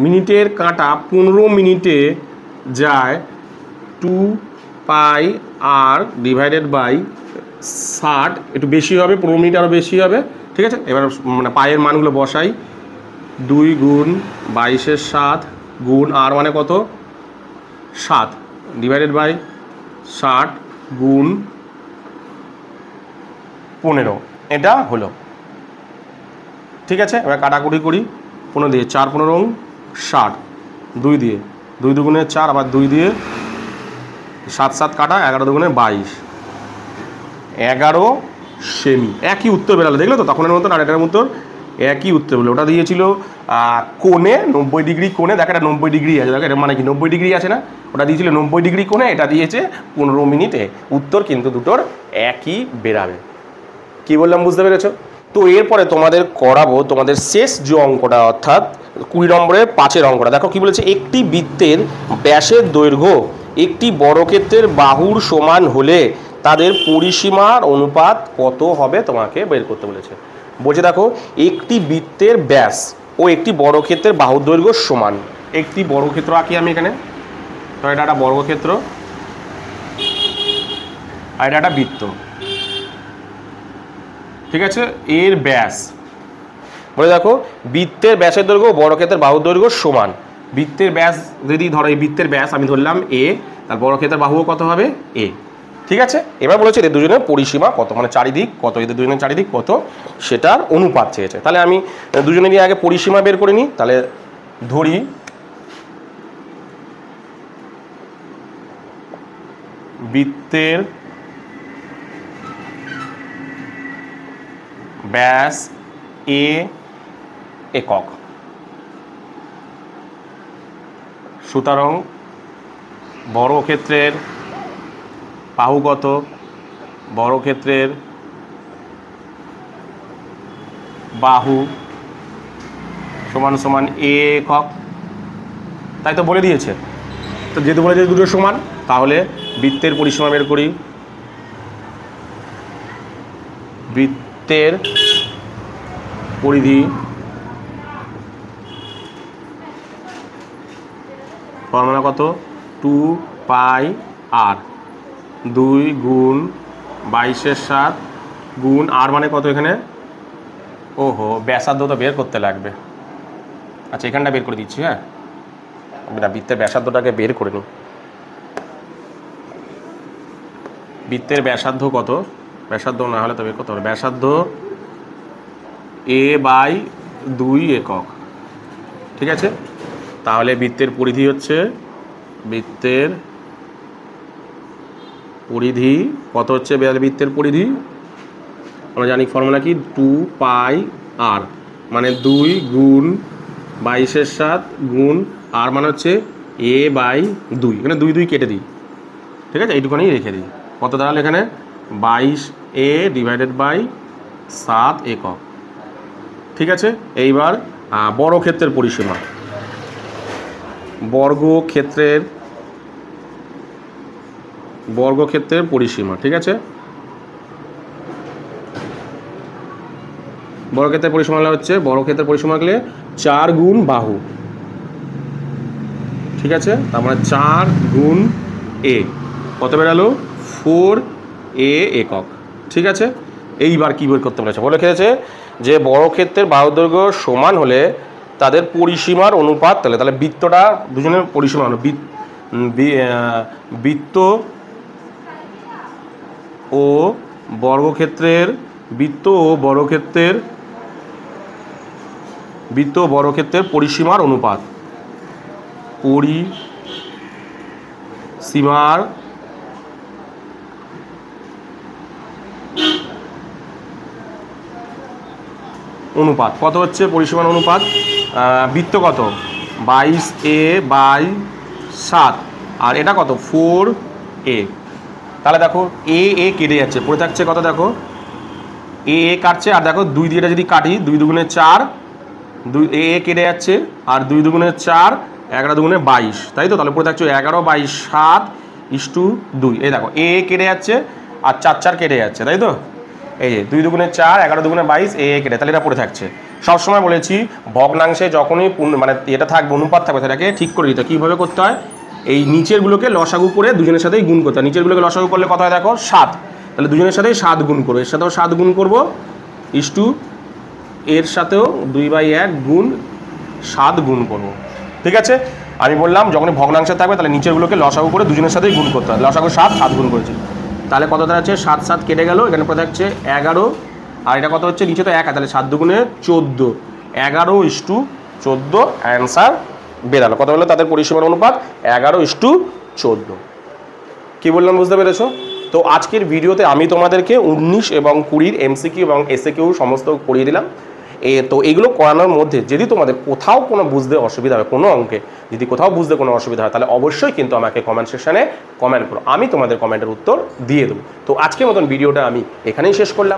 মিনিটের কাঁটা 15 মিনিটে যায় 2πr/60, একটু বেশি হবে, 15 মিনিট আরও বেশি হবে, ঠিক আছে। এবার মানে পায়ের মানগুলো বসাই, 2 গুণ 22-এর 7 গুণ আর মানে কত? 7 /60 গুণ 15, এটা হলো, ঠিক আছে। এবার কাটাকুটি করি, 15 দিয়ে 4 15 60, 2 দিয়ে 2 দুগুণে 4, আবার 2 দিয়ে 7 7 কাটা, 11 দুগুণে 22, 11 সেমি। একই উত্তর বেরালো, দেখলো তো তখনের মতন আর এটার মতন একই উত্তর বেরোলো। ওটা দিয়েছিল কোণে 90 ডিগ্রি কোণে, দেখ এটা 90 ডিগ্রি আছে, দেখ এটা মানে কি 90 ডিগ্রি আছে না, ওটা দিয়েছিল 90 ডিগ্রি কোণে, এটা দিয়েছে 15 মিনিটে। উত্তর কিন্তু দুটোর একই বেরাবে। কি বললাম বুঝতে পেরেছো? তো এরপরে তোমাদের করাবো তোমাদের শেষ যে অঙ্কটা, অর্থাৎ 20 নম্বরের 5-এর অঙ্কটা। দেখো কি বলেছে, একটি বৃত্তের ব্যাসের দৈর্ঘ্য একটি বর্গক্ষেত্রের বাহুর সমান হলে তাদের পরিসীমার অনুপাত কত হবে তোমাকে বের করতে বলেছে। বলছে দেখো, একটি বৃত্তের ব্যাস ও একটি বর্গক্ষেত্রের বাহুর দৈর্ঘ্য সমান। একটি বর্গক্ষেত্র আঁকি আমি এখানে, তো এটা একটা বর্গক্ষেত্র আর এটা একটা বৃত্ত, ঠিক আছে। এর ব্যাস বলে দেখো, বৃত্তের ব্যাসের দৈর্ঘ্য বর্গক্ষেত্রের বাহুর দৈর্ঘ্য সমান। বৃত্তের ব্যাস যদি ধরো, এই বৃত্তের ব্যাস আমি ধরলাম এ, তার বর্গক্ষেত্রের বাহুও কত হবে? এ, ঠিক আছে। এবার বলেছে এদের দুজনের পরিসীমা কত, মানে চারিদিক কত, এদের দুজনের চারিদিক কত সেটার অনুপাত চেয়েছে। তাহলে আমি দুজনেরই আগে পরিসীমা বের করে নিই। তাহলে ধরি বৃত্তের ব্যাস এ একক, সুতরাং বর্গক্ষেত্রের বাহু কত? বর্গক্ষেত্রের বাহু সমান সমান এ একক, তাই তো বলে দিয়েছে। তো যেহেতু বলে দিয়েছে দুটো সমান, তাহলে বৃত্তের পরিসীমা বের করি। বৃত্তের পরিধি ফর্মুলা কত? 2πr, 2 গুণ 22-এর 7 গুণ আর মানে কত এখানে? ওহো, ব্যাসার্ধ তো বের করতে লাগবে। আচ্ছা, এখানটা বের করে দিচ্ছি। হ্যাঁ, বৃত্তের ব্যাসার্ধটাকে বের করে নিই। বৃত্তের ব্যাসার্ধ কত? ব্যাসার্ধ না হলে তো বের করতে হবে। ব্যাসার্ধ a/2 একক, ঠিক আছে। তাহলে বৃত্তের পরিধি হচ্ছে, বৃত্তের পরিধি কত হচ্ছে? বৃত্তের পরিধি আমরা জানি ফর্মুলা কি, 2πr, মানে 2 গুণ 22-এর 7 গুণ আর মানে হচ্ছে a/2। এখানে 2 2 কেটে দিই, ঠিক আছে, এইটুখানি রেখে দিই। কত দাঁড়ালো এখানে? 22a/7 একক, ঠিক আছে। এইবার বর্গক্ষেত্রের পরিসীমা, বর্গক্ষেত্রের পরিসীমা, ঠিক আছে। বর্গক্ষেত্রের পরিসীমা হচ্ছে, বর্গক্ষেত্রের পরিসীমা হলে 4 গুণ বাহু, ঠিক আছে। তার মানে 4 গুণ এ কত বেরালো 4a একক, ঠিক আছে। এইবার কী বের করতে বলেছে, বলে খেয়েছে যে বর্গক্ষেত্রের বাহু দৈর্ঘ্য সমান হলে তাদের পরিসীমার অনুপাত, তাহলে বৃত্তটা দুজনের পরিসীমা হলো বৃত্ত ও বর্গক্ষেত্রের পরিসীমার অনুপাত, কত হচ্ছে পরিসীমার অনুপাত, বৃত্ত কত 22a/7 আর এটা কত 4a। তাহলে দেখো এ কেটে যাচ্ছে, পড়ে থাকছে কত, দেখো এ কাটছে, আর দেখো 2 দিয়ে যদি কাটি 2 দুগুণে 4, এ কেটে যাচ্ছে, আর 2 দুগুণে 4, 11 দুগুণে 22, তাই তো। তাহলে পড়ে থাকছে 11/7:2। এই দেখো এ কেটে যাচ্ছে আর 4 কেটে যাচ্ছে, তাই তো। এই যে 2 দুগুণে 4, 11 দুগুণে 22, এ কেটে, তাহলে এটা পড়ে থাকছে। সবসময় বলেছি ভগ্নাংশে যখনই মানে এটা থাকবে, অনুপাত থাকবে, সেটাকে ঠিক করে দিতে কীভাবে করতে হয়, এই নিচেরগুলোকে লসাগু করে দুজনের সাথেই গুণ করতে হয়। নিচেরগুলোকে লসাগু করলে কত হয় দেখো 7, তাহলে দুজনের সাথেই 7 গুণ করবো, এর সাথেও 7 গুণ করবো, এর সাথেও 2/1 গুণ 7 গুণ করবো, ঠিক আছে। আমি বললাম যখনই ভগ্নাংশে থাকবে তাহলে নিচেরগুলোকে লসাগু করে দুজনের সাথেই গুণ করতে হয়। লসাগু 7 গুণ করেছি, তাহলে কত দাঁড়াচ্ছে 7 কেটে গেল, এখানে পড়ে থাকছে 11, আর এটা কত হচ্ছে নিচে তো 1, তাহলে 7 দুগুণে 14, 11:14 অ্যান্সার বেরালো। কত হলো তাদের পরিসীমার অনুপাত 11:14। কি বললাম বুঝতে পেরেছো? তো আজকের ভিডিওতে আমি তোমাদেরকে 19 এবং 20 এমসিকিউ এবং এসএকিউ সমস্ত করিয়ে দিলাম। তো এগুলো করানোর মধ্যে যদি তোমাদের কোথাও কোনো বুঝতে অসুবিধা হয়, কোনো অঙ্কে যদি কোথাও বুঝতে কোনো অসুবিধা হয়, তাহলে অবশ্যই কিন্তু আমাকে কমেন্ট সেকশানে কমেন্ট করো, আমি তোমাদের কমেন্টের উত্তর দিয়ে দেবো। তো আজকের মতন ভিডিওটা আমি এখানেই শেষ করলাম।